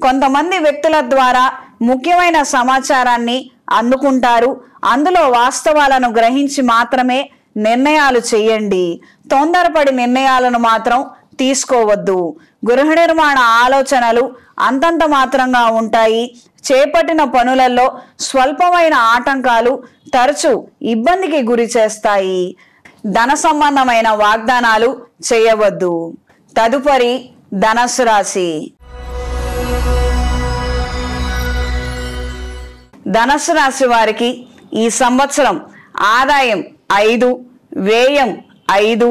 కొంతమంది వ్యక్తుల ద్వారా ముఖ్యమైన సమాచారాన్ని అందుకుంటారు. అందులో వాస్తవాలను గ్రహించి మాత్రమే నిర్ణయాలు చేయండి. తొందరపడి నిర్ణయాలను మాత్రం తీసుకోవద్దు. గృహ నిర్మాణ ఆలోచనలు అంతంత మాత్రంగా ఉంటాయి. చేపట్టిన పనులలో స్వల్పమైన ఆటంకాలు తరచూ ఇబ్బందికి గురి చేస్తాయి. ధన సంబంధమైన వాగ్దానాలు చేయవద్దు. తదుపరి ధనుస్సు రాశి. ధనుస్సు రాశి వారికి ఈ సంవత్సరం ఆదాయం 5, వ్యయం 5,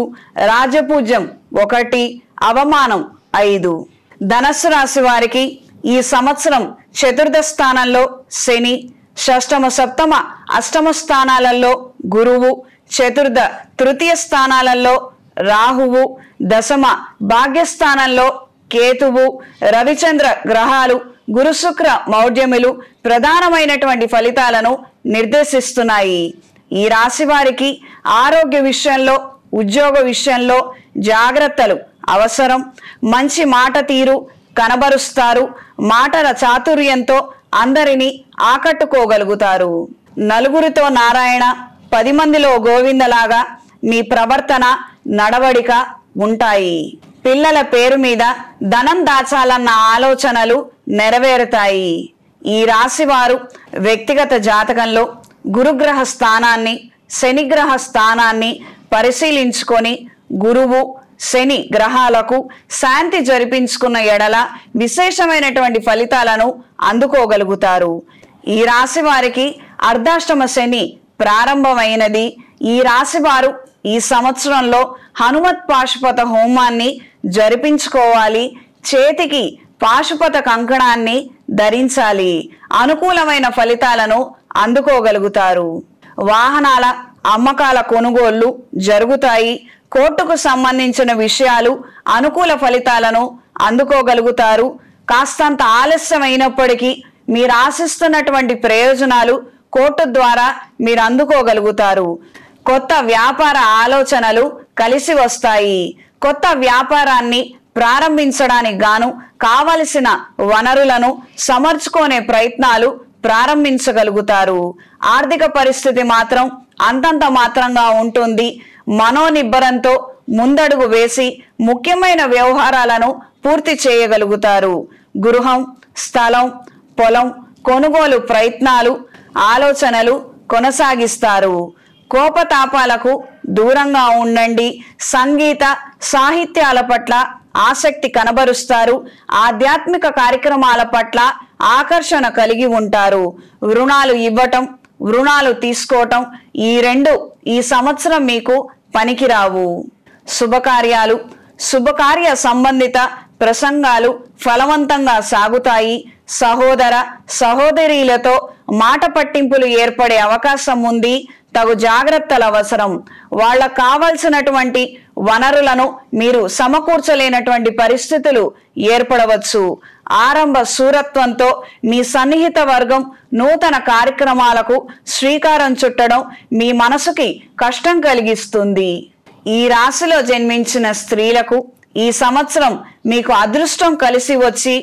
రాజపూజ్యం 1, అవమానం 5. ధనుస్సు రాశి వారికి ఈ సంవత్సరం చతుర్థ స్థానంలో శని, షష్టమ సప్తమ అష్టమ స్థానాలలో గురువు, చతుర్థ తృతీయ స్థానాలలో రాహువు, దశమ భాగ్యస్థానంలో కేతువు, రవిచంద్ర గ్రహాలు గురు శుక్ర మౌఢ్యములు ప్రధానమైనటువంటి ఫలితాలను నిర్దేశిస్తున్నాయి. ఈ రాశి వారికి ఆరోగ్య విషయంలో, ఉద్యోగ విషయంలో జాగ్రత్తలు అవసరం. మంచి మాట తీరు కనబరుస్తారు. మాటల చాతుర్యంతో అందరినీ ఆకట్టుకోగలుగుతారు. నలుగురితో నారాయణ, 10 మందిలో గోవిందలాగా మీ ప్రవర్తన, నడవడిక ఉంటాయి. పిల్లల పేరు మీద ధనం దాచాలన్న ఆలోచనలు నెరవేరుతాయి. ఈ రాశి వారు వ్యక్తిగత జాతకంలో గురుగ్రహ స్థానాన్ని, శనిగ్రహ స్థానాన్ని పరిశీలించుకొని గురువు, శని గ్రహాలకు శాంతి జరిపించుకున్న ఎడల విశేషమైనటువంటి ఫలితాలను అందుకోగలుగుతారు. ఈ రాశి వారికి అర్ధాష్టమ శని ప్రారంభమైనది. ఈ రాశి వారు ఈ సంవత్సరంలో హనుమత్ పాశుపత హోమాన్ని జరిపించుకోవాలి. చేతికి పాశుపత కంకణాన్ని ధరించాలి. అనుకూలమైన ఫలితాలను అందుకోగలుగుతారు. వాహనాల అమ్మకాల కొనుగోళ్లు జరుగుతాయి. కోర్టుకు సంబంధించిన విషయాలు అనుకూల ఫలితాలను అందుకోగలుగుతారు. కాస్తంత ఆలస్యమైనప్పటికీ మీరు ఆశిస్తున్నటువంటి ప్రయోజనాలు కోర్టు ద్వారా మీరు అందుకోగలుగుతారు. కొత్త వ్యాపార ఆలోచనలు కలిసి వస్తాయి. కొత్త వ్యాపారాన్ని ప్రారంభించడానికి గాను కావలసిన వనరులను సమర్చుకునే ప్రయత్నాలు ప్రారంభించగలుగుతారు. ఆర్థిక పరిస్థితి మాత్రం అంతంత మాత్రంగా ఉంటుంది. మనోనిబ్బరంతో ముందడుగు వేసి ముఖ్యమైన వ్యవహారాలను పూర్తి చేయగలుగుతారు. గృహం, స్థలం, పొలం కొనుగోలు ప్రయత్నాలు, ఆలోచనలు కొనసాగిస్తారు. కోపతాపాలకు దూరంగా ఉండండి. సంగీత సాహిత్యాల పట్ల ఆసక్తి కనబరుస్తారు. ఆధ్యాత్మిక కార్యక్రమాల పట్ల ఆకర్షణ కలిగి ఉంటారు. రుణాలు ఇవ్వటం, రుణాలు తీసుకోవటం ఈ రెండు ఈ సంవత్సరం మీకు పనికిరావు. శుభకార్యాలు, శుభకార్య సంబంధిత ప్రసంగాలు ఫలవంతంగా సాగుతాయి. సహోదర సహోదరీలతో మాట పట్టింపులు ఏర్పడే అవకాశం ఉంది. తగు జాగ్రత్తలు అవసరం. వాళ్ళకు కావలసినటువంటి వనరులను మీరు సమకూర్చలేనటువంటి పరిస్థితులు ఏర్పడవచ్చు. ఆరంభ శూరత్వంతో మీ సన్నిహిత వర్గం నూతన కార్యక్రమాలకు శ్రీకారం చుట్టడం మీ మనసుకి కష్టం కలిగిస్తుంది. ఈ రాశిలో జన్మించిన స్త్రీలకు ఈ సంవత్సరం మీకు అదృష్టం కలిసి వచ్చి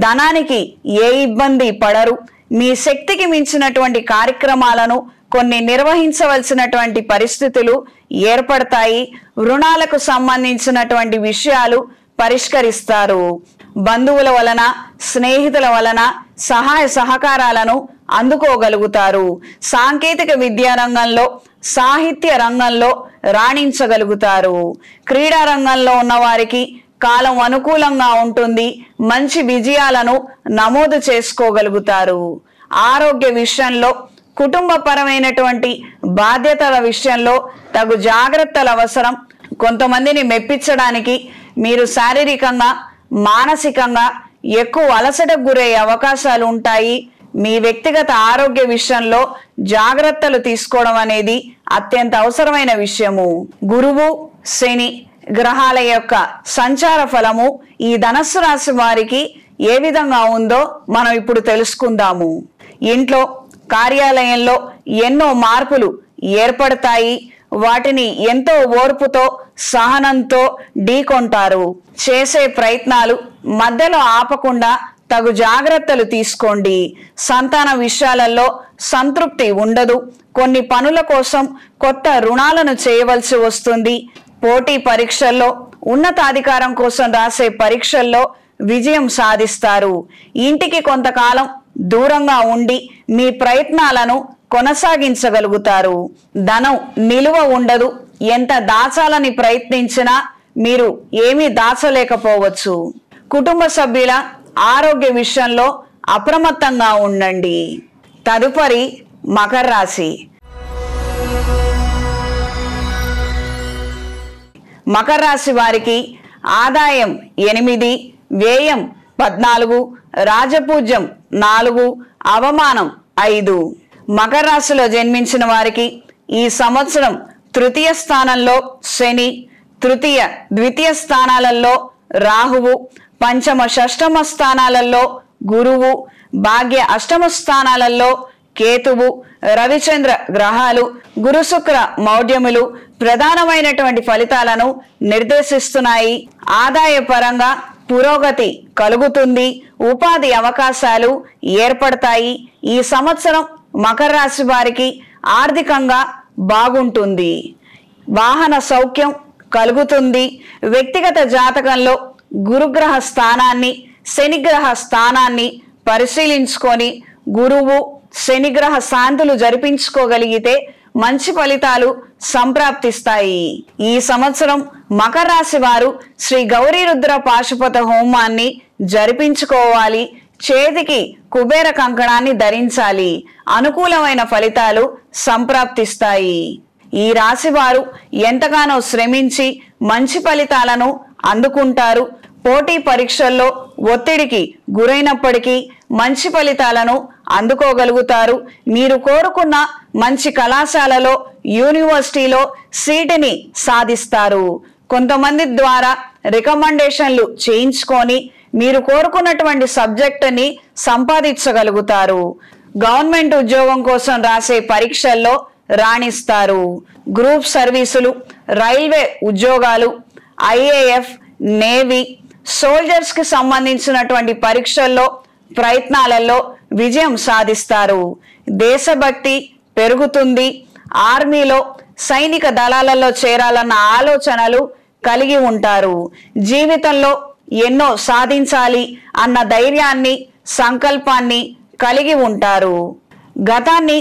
ధనానికి ఏ ఇబ్బంది పడరు. మీ శక్తికి మించినటువంటి కార్యక్రమాలను కొన్ని నిర్వహించవలసినటువంటి పరిస్థితులు ఏర్పడతాయి. రుణాలకు సంబంధించినటువంటి విషయాలు పరిష్కరిస్తారు. బంధువుల వలన, స్నేహితుల వలన సహాయ సహకారాలను అందుకోగలుగుతారు. సాంకేతిక విద్యా రంగంలో, సాహిత్య రంగంలో రాణించగలుగుతారు. క్రీడా రంగంలో ఉన్న వారికి కాలం అనుకూలంగా ఉంటుంది. మంచి విజయాలను నమోదు చేసుకోగలుగుతారు. ఆరోగ్య విషయంలో, కుటుంబపరమైనటువంటి బాధ్యతల విషయంలో తగు జాగ్రత్తలు అవసరం. కొంతమందిని మెప్పించడానికి మీరు శారీరకంగా, మానసికంగా ఎక్కువ అలసటకు గురయ్యే అవకాశాలు ఉంటాయి. మీ వ్యక్తిగత ఆరోగ్య విషయంలో జాగ్రత్తలు తీసుకోవడం అనేది అత్యంత అవసరమైన విషయము. గురువు, శని గ్రహాల యొక్క సంచార ఫలము ఈ ధనుస్సు రాశి వారికి ఏ విధంగా ఉందో మనం ఇప్పుడు తెలుసుకుందాము. ఇంట్లో కార్యాలయంలో ఎన్నో మార్పులు ఏర్పడతాయి. వాటిని ఎంతో ఓర్పుతో సహనంతో ఢీకొంటారు. చేసే ప్రయత్నాలు మధ్యలో ఆపకుండా తగు జాగ్రత్తలు తీసుకోండి. సంతాన విషయాలలో సంతృప్తి ఉండదు. కొన్ని పనుల కోసం కొత్త రుణాలను చేయవలసి వస్తుంది. పోటీ పరీక్షల్లో ఉన్నతాధికారం కోసం రాసే పరీక్షల్లో విజయం సాధిస్తారు. ఇంటికి కొంతకాలం దూరంగా ఉండి మీ ప్రయత్నాలను కొనసాగించగలుగుతారు. ధనం నిలువ ఉండదు. ఎంత దాచాలని ప్రయత్నించినా మీరు ఏమీ దాచలేకపోవచ్చు. కుటుంబ సభ్యుల ఆరోగ్య విషయంలో అప్రమత్తంగా ఉండండి. తదుపరి మకర రాశి. మకర రాశి వారికి ఆదాయం 8, వ్యయం 14, రాజపూజ్యం 4, అవమానం 5. మకర రాశిలో జన్మించిన వారికి ఈ సంవత్సరం తృతీయ స్థానంలో శని, తృతీయ ద్వితీయ స్థానాలలో రాహువు, పంచమ షష్టమ స్థానాలలో గురువు, భాగ్య అష్టమ స్థానాలలో కేతువు, రవిచంద్ర గ్రహాలు గురు శుక్ర మౌఢ్యములు ప్రధానమైనటువంటి ఫలితాలను నిర్దేశిస్తున్నాయి. ఆదాయ పరంగా పురోగతి కలుగుతుంది. ఉపాధి అవకాశాలు ఏర్పడతాయి. ఈ సంవత్సరం మకర రాశి వారికి ఆర్థికంగా బాగుంటుంది. వాహన సౌఖ్యం కలుగుతుంది. వ్యక్తిగత జాతకంలో గురుగ్రహ స్థానాన్ని శనిగ్రహ స్థానాన్ని పరిశీలించుకొని గురువు శనిగ్రహ శాంతులు జరిపించుకోగలిగితే మంచి ఫలితాలు సంప్రాప్తిస్తాయి. ఈ సంవత్సరం మకర రాశి వారు శ్రీ గౌరీ రుద్ర పాశుపత హోమాన్ని జరిపించుకోవాలి. చేతికి కుబేర కంకణాన్ని ధరించాలి. అనుకూలమైన ఫలితాలు సంప్రాప్తిస్తాయి. ఈ రాశి వారు ఎంతగానో శ్రమించి మంచి ఫలితాలను అందుకుంటారు. పోటీ పరీక్షల్లో ఒత్తిడికి గురైనప్పటికీ మంచి ఫలితాలను అందుకోగలుగుతారు. మీరు కోరుకున్న మంచి కళాశాలలో యూనివర్సిటీలో సీటుని సాధిస్తారు. కొంతమంది ద్వారా రికమెండేషన్లు చేయించుకొని మీరు కోరుకున్నటువంటి సబ్జెక్టుని సంపాదించగలుగుతారు. గవర్నమెంట్ ఉద్యోగం కోసం రాసే పరీక్షల్లో రాణిస్తారు. గ్రూప్ సర్వీసులు, రైల్వే ఉద్యోగాలు, ఐఏఎఫ్, నేవీ, సోల్జర్స్ కి సంబంధించినటువంటి పరీక్షల్లో ప్రయత్నాలలో విజయం సాధిస్తారు. దేశభక్తి పెరుగుతుంది. ఆర్మీలో సైనిక దళాలలో చేరాలన్న ఆలోచనలు కలిగి ఉంటారు. జీవితంలో ఎన్నో సాధించాలి అన్న ధైర్యాన్ని సంకల్పాన్ని కలిగి ఉంటారు. గతాన్ని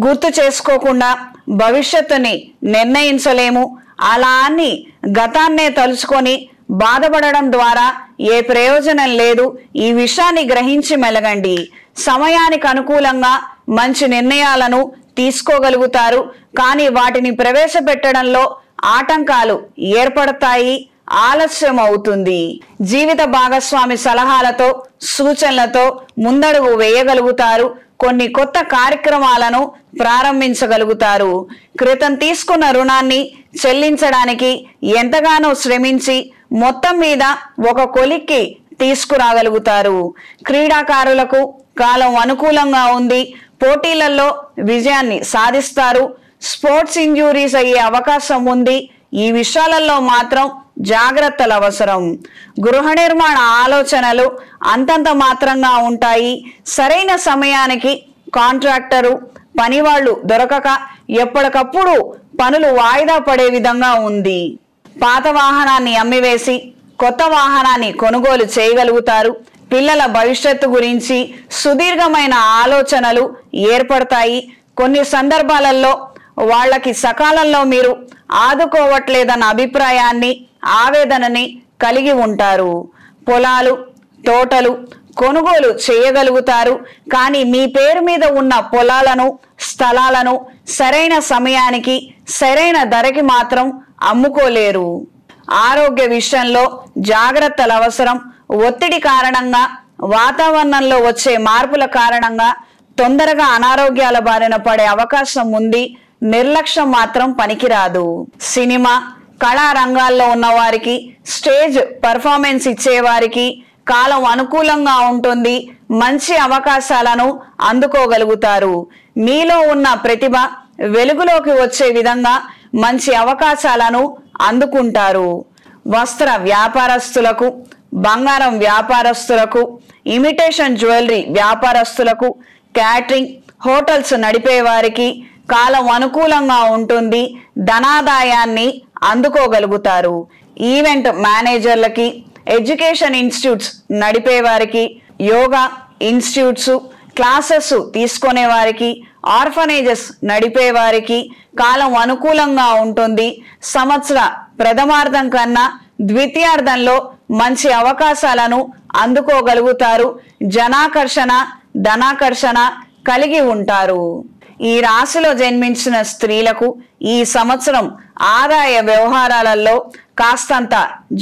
గుర్తు చేసుకోకుండా భవిష్యత్తుని నిర్ణయించలేము. అలా అని గతాన్నే తలుచుకొని బాధపడడం ద్వారా ఏ ప్రయోజనం లేదు. ఈ విషయాన్ని గ్రహించి మెలగండి. సమయానికి అనుకూలంగా మంచి నిర్ణయాలను తీసుకోగలుగుతారు. కానీ వాటిని ప్రవేశపెట్టడంలో ఆటంకాలు ఏర్పడతాయి. ఆలస్యం అవుతుంది. జీవిత భాగస్వామి సలహాలతో సూచనలతో ముందడుగు వేయగలుగుతారు. కొన్ని కొత్త కార్యక్రమాలను ప్రారంభించగలుగుతారు. క్రితం తీసుకున్న రుణాన్ని చెల్లించడానికి ఎంతగానో శ్రమించి మొత్తం మీద ఒక కొలిక్కి తీసుకురాగలుగుతారు. క్రీడాకారులకు కాలం అనుకూలంగా ఉంది. పోటీలలో విజయాన్ని సాధిస్తారు. స్పోర్ట్స్ ఇంజురీస్ అయ్యే అవకాశం ఉంది. ఈ విషయాలలో మాత్రం జాగ్రత్తలు అవసరం. గృహ నిర్మాణ ఆలోచనలు అంతంత మాత్రంగా ఉంటాయి. సరైన సమయానికి కాంట్రాక్టరు పనివాళ్లు దొరకక ఎప్పటికప్పుడు పనులు వాయిదా పడే విధంగా ఉంది. పాత వాహనాన్ని అమ్మివేసి కొత్త వాహనాన్ని కొనుగోలు చేయగలుగుతారు. పిల్లల భవిష్యత్తు గురించి సుదీర్ఘమైన ఆలోచనలు ఏర్పడతాయి. కొన్ని సందర్భాలలో వాళ్ళకి సకాలంలో మీరు ఆదుకోవట్లేదన్న అభిప్రాయాన్ని ఆవేదనని కలిగి ఉంటారు. పొలాలు తోటలు కొనుగోలు చేయగలుగుతారు. కానీ మీ పేరు మీద ఉన్న పొలాలను స్థలాలను సరైన సమయానికి సరైన ధరకి మాత్రం అమ్ముకోలేరు. ఆరోగ్య విషయంలో జాగ్రత్తలు అవసరం. ఒత్తిడి కారణంగా వాతావరణంలో వచ్చే మార్పుల కారణంగా తొందరగా అనారోగ్యాల బారిన పడే అవకాశం ఉంది. నిర్లక్ష్యం మాత్రం పనికిరాదు. సినిమా కళా రంగాల్లో ఉన్న వారికి, స్టేజ్ పర్ఫార్మెన్స్ ఇచ్చేవారికి, కాలం అనుకూలంగా ఉంటుంది, మంచి అవకాశాలను అందుకోగలుగుతారు. మీలో ఉన్న ప్రతిభ వెలుగులోకి వచ్చే విధంగా మంచి అవకాశాలను అందుకుంటారు. వస్త్ర వ్యాపారస్తులకు, బంగారం వ్యాపారస్తులకు, ఇమిటేషన్ జ్యువెలరీ వ్యాపారస్తులకు, క్యాటరింగ్, హోటల్స్ నడిపే వారికి కాలం అనుకూలంగా ఉంటుంది, ధనాదాయాన్ని అందుకోగలుగుతారు. ఈవెంట్ మేనేజర్లకి, ఎడ్యుకేషన్ ఇన్స్టిట్యూట్స్ నడిపే వారికి, యోగా ఇన్స్టిట్యూట్స్ క్లాసెస్ తీసుకునే వారికి, ఆర్ఫనేజెస్ నడిపే వారికి కాలం అనుకూలంగా ఉంటుంది. సంవత్సర ప్రథమార్థం కన్నా ద్వితీయార్థంలో మంచి అవకాశాలను అందుకోగలుగుతారు. జనాకర్షణ, ధనాకర్షణ కలిగి ఉంటారు. ఈ రాశిలో జన్మించిన స్త్రీలకు ఈ సంవత్సరం ఆదాయ వ్యవహారాలలో కాస్తంత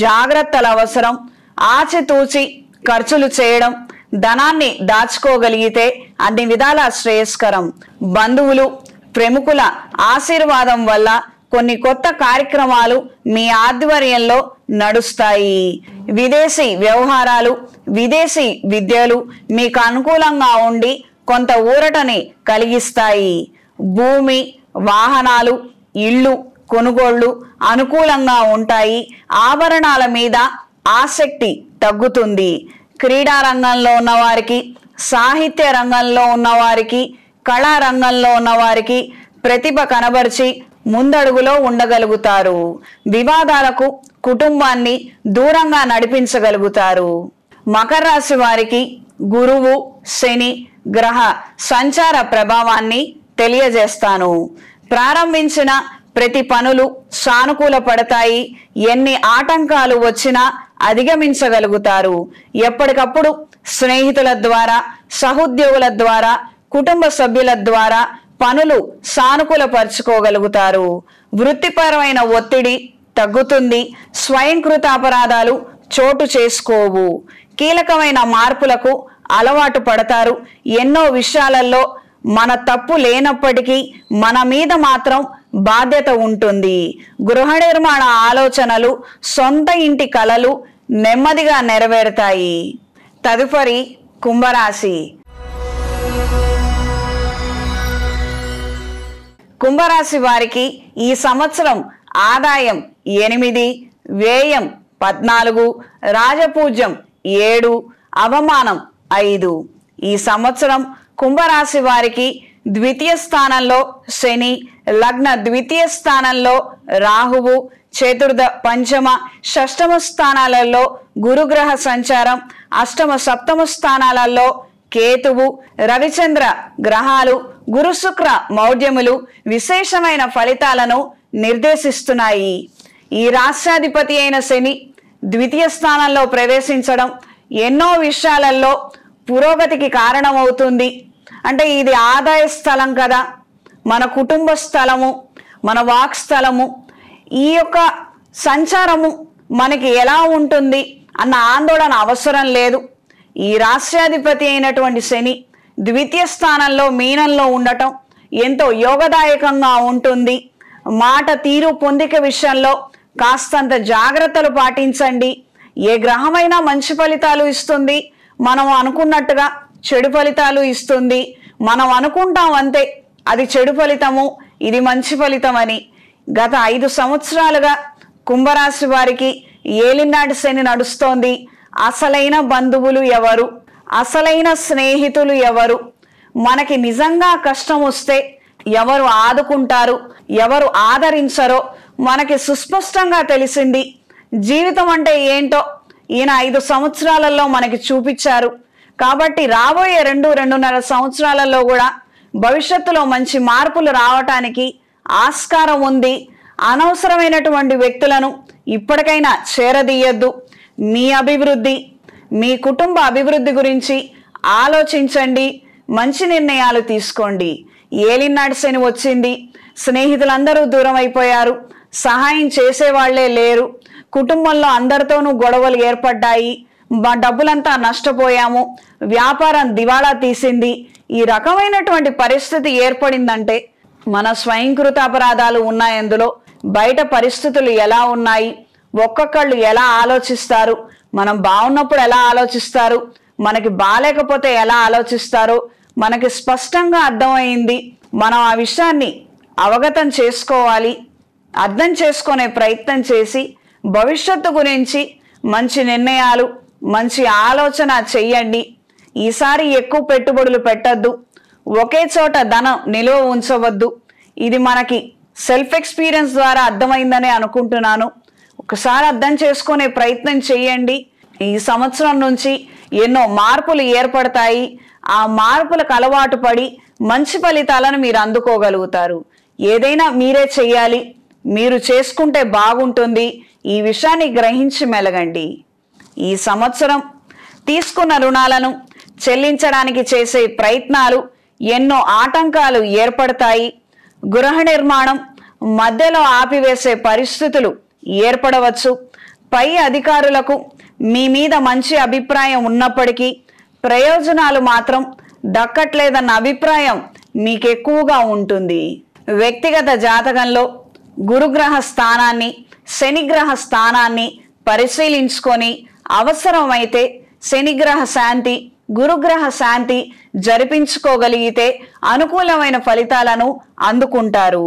జాగ్రత్తలు అవసరం. ఆచితూచి ఖర్చులు చేయడం, ధనాన్ని దాచుకోగలిగితే అన్ని విధాల శ్రేయస్కరం. బంధువులు, ప్రముఖుల ఆశీర్వాదం వల్ల కొన్ని కొత్త కార్యక్రమాలు మీ ఆధ్వర్యంలో నడుస్తాయి. విదేశీ వ్యవహారాలు, విదేశీ విద్యలు మీకు అనుకూలంగా ఉండి కొంత ఊరటని కలిగిస్తాయి. భూమి, వాహనాలు, ఇళ్ళు కొనుగోళ్లు అనుకూలంగా ఉంటాయి. ఆభరణాల మీద ఆసక్తి తగ్గుతుంది. క్రీడా రంగంలో ఉన్నవారికి, సాహిత్య రంగంలో ఉన్నవారికి, కళారంగంలో ఉన్నవారికి ప్రతిభ కనబరిచి ముందడుగులో ఉండగలుగుతారు. వివాదాలకు కుటుంబాన్ని దూరంగా నడిపించగలుగుతారు. మకర రాశి వారికి గురువు, శని గ్రహ సంచార ప్రభావాన్ని తెలియజేస్తాను. ప్రారంభించిన ప్రతి పనులు సానుకూల పడతాయి. ఎన్ని ఆటంకాలు వచ్చినా అధిగమించగలుగుతారు. ఎప్పటికప్పుడు స్నేహితుల ద్వారా, సహోద్యోగుల ద్వారా, కుటుంబ సభ్యుల ద్వారా పనులు సానుకూలపరుచుకోగలుగుతారు. వృత్తిపరమైన ఒత్తిడి తగ్గుతుంది. స్వయంకృత అపరాధాలు చోటు చేసుకోవు. కీలకమైన మార్పులకు అలవాటు పడతారు. ఎన్నో విషయాలలో మన తప్పు లేనప్పటికీ మన మీద మాత్రం బాధ్యత ఉంటుంది. గృహ నిర్మాణ ఆలోచనలు, సొంత ఇంటి కలలు నెమ్మదిగా నెరవేరుతాయి. తదుపరి కుంభరాశి. కుంభరాశి వారికి ఈ సంవత్సరం ఆదాయం 8, వ్యయం 14, రాజపూజ్యం 7, అవమానం 5. ఈ సంవత్సరం కుంభరాశి వారికి ద్వితీయ స్థానంలో శని, లగ్న ద్వితీయ స్థానంలో రాహువు, చతుర్థ, పంచమ, షష్టమ స్థానాలలో గురుగ్రహ సంచారం, అష్టమ, సప్తమ స్థానాలలో కేతువు, రవిచంద్ర గ్రహాలు, గురు శుక్ర మౌఢ్యములు విశేషమైన ఫలితాలను నిర్దేశిస్తున్నాయి. ఈ రాష్ట్రాధిపతి అయిన శని ద్వితీయ స్థానంలో ప్రవేశించడం ఎన్నో విషయాలలో పురోగతికి కారణమవుతుంది. అంటే ఇది ఆదాయ స్థలం కదా, మన కుటుంబ స్థలము, మన వాక్ స్థలము. ఈ యొక్క సంచారము మనకి ఎలా ఉంటుంది అన్న ఆందోళన అవసరం లేదు. ఈ రాష్ట్రాధిపతి అయినటువంటి శని ద్వితీయ స్థానంలో మీనంలో ఉండటం ఎంతో యోగదాయకంగా ఉంటుంది. మాట తీరు పొందిక విషయంలో కాస్తంత జాగ్రత్తలు పాటించండి. ఏ గ్రహమైనా మంచి ఫలితాలు ఇస్తుంది, మనం అనుకున్నట్టుగా చెడు ఫలితాలు ఇస్తుంది. మనం అనుకుంటాం అంతే, అది చెడు ఫలితము, ఇది మంచి ఫలితం అని. గత 5 సంవత్సరాలుగా కుంభరాశి వారికి ఏలినాటి శని నడుస్తోంది. అసలైన బంధువులు ఎవరు, అసలైన స్నేహితులు ఎవరు, మనకి నిజంగా కష్టం వస్తే ఎవరు ఆదుకుంటారు, ఎవరు ఆదరించరో మనకి సుస్పష్టంగా తెలిసింది. జీవితం అంటే ఏంటో ఈయన 5 సంవత్సరాలలో మనకి చూపించారు. కాబట్టి రాబోయే 2-2.5 సంవత్సరాలలో కూడా భవిష్యత్తులో మంచి మార్పులు రావటానికి ఆస్కారం ఉంది. అనవసరమైనటువంటి వ్యక్తులను ఇప్పటికైనా చేరదీయద్దు. మీ అభివృద్ధి, మీ కుటుంబ అభివృద్ధి గురించి ఆలోచించండి. మంచి నిర్ణయాలు తీసుకోండి. ఏలినాటి శని వచ్చింది, స్నేహితులందరూ దూరం అయిపోయారు, సహాయం చేసేవాళ్లే లేరు, కుటుంబంలో అందరితోనూ గొడవలు ఏర్పడ్డాయి, మా డబ్బులంతా నష్టపోయాము, వ్యాపారం దివాళా తీసింది. ఈ రకమైనటువంటి పరిస్థితి ఏర్పడిందంటే మన స్వయంకృత అపరాధాలు ఉన్నాయి. అందులో బయట పరిస్థితులు ఎలా ఉన్నాయి, ఒక్కొక్కళ్ళు ఎలా ఆలోచిస్తారు, మనం బాగున్నప్పుడు ఎలా ఆలోచిస్తారు, మనకి బాలేకపోతే ఎలా ఆలోచిస్తారో మనకి స్పష్టంగా అర్థమైంది. మనం ఆ విషయాన్ని అవగతం చేసుకోవాలి, అర్థం చేసుకునే ప్రయత్నం చేసి భవిష్యత్తు గురించి మంచి నిర్ణయాలు, మంచి ఆలోచన చెయ్యండి. ఈసారి ఎక్కువ పెట్టుబడులు పెట్టద్దు, ఒకే చోట ధనం నిలువ ఉంచవద్దు. ఇది మనకి సెల్ఫ్ ఎక్స్పీరియన్స్ ద్వారా అర్థమైందని అనుకుంటున్నాను. ఒకసారి అర్థం చేసుకునే ప్రయత్నం చేయండి. ఈ సంవత్సరం నుంచి ఎన్నో మార్పులు ఏర్పడతాయి. ఆ మార్పులకు అలవాటు పడి మంచి ఫలితాలను మీరు అందుకోగలుగుతారు. ఏదైనా మీరే చెయ్యాలి, మీరు చేసుకుంటే బాగుంటుంది. ఈ విషయాన్ని గ్రహించి మెలగండి. ఈ సంవత్సరం తీసుకున్న రుణాలను చెల్లించడానికి చేసే ప్రయత్నాలు ఎన్నో ఆటంకాలు ఏర్పడతాయి. గృహ నిర్మాణం మధ్యలో ఆపివేసే పరిస్థితులు ఏర్పడవచ్చు. పై అధికారులకు మీ మీద మంచి అభిప్రాయం ఉన్నప్పటికీ ప్రయోజనాలు మాత్రం దక్కట్లేదన్న అభిప్రాయం మీకు ఎక్కువగా ఉంటుంది. వ్యక్తిగత జాతకంలో గురుగ్రహ స్థానాన్ని, శనిగ్రహ స్థానాన్ని పరిశీలించుకొని అవసరమైతే శనిగ్రహ శాంతి, గురుగ్రహ శాంతి జరిపించుకోగలిగితే అనుకూలమైన ఫలితాలను అందుకుంటారు.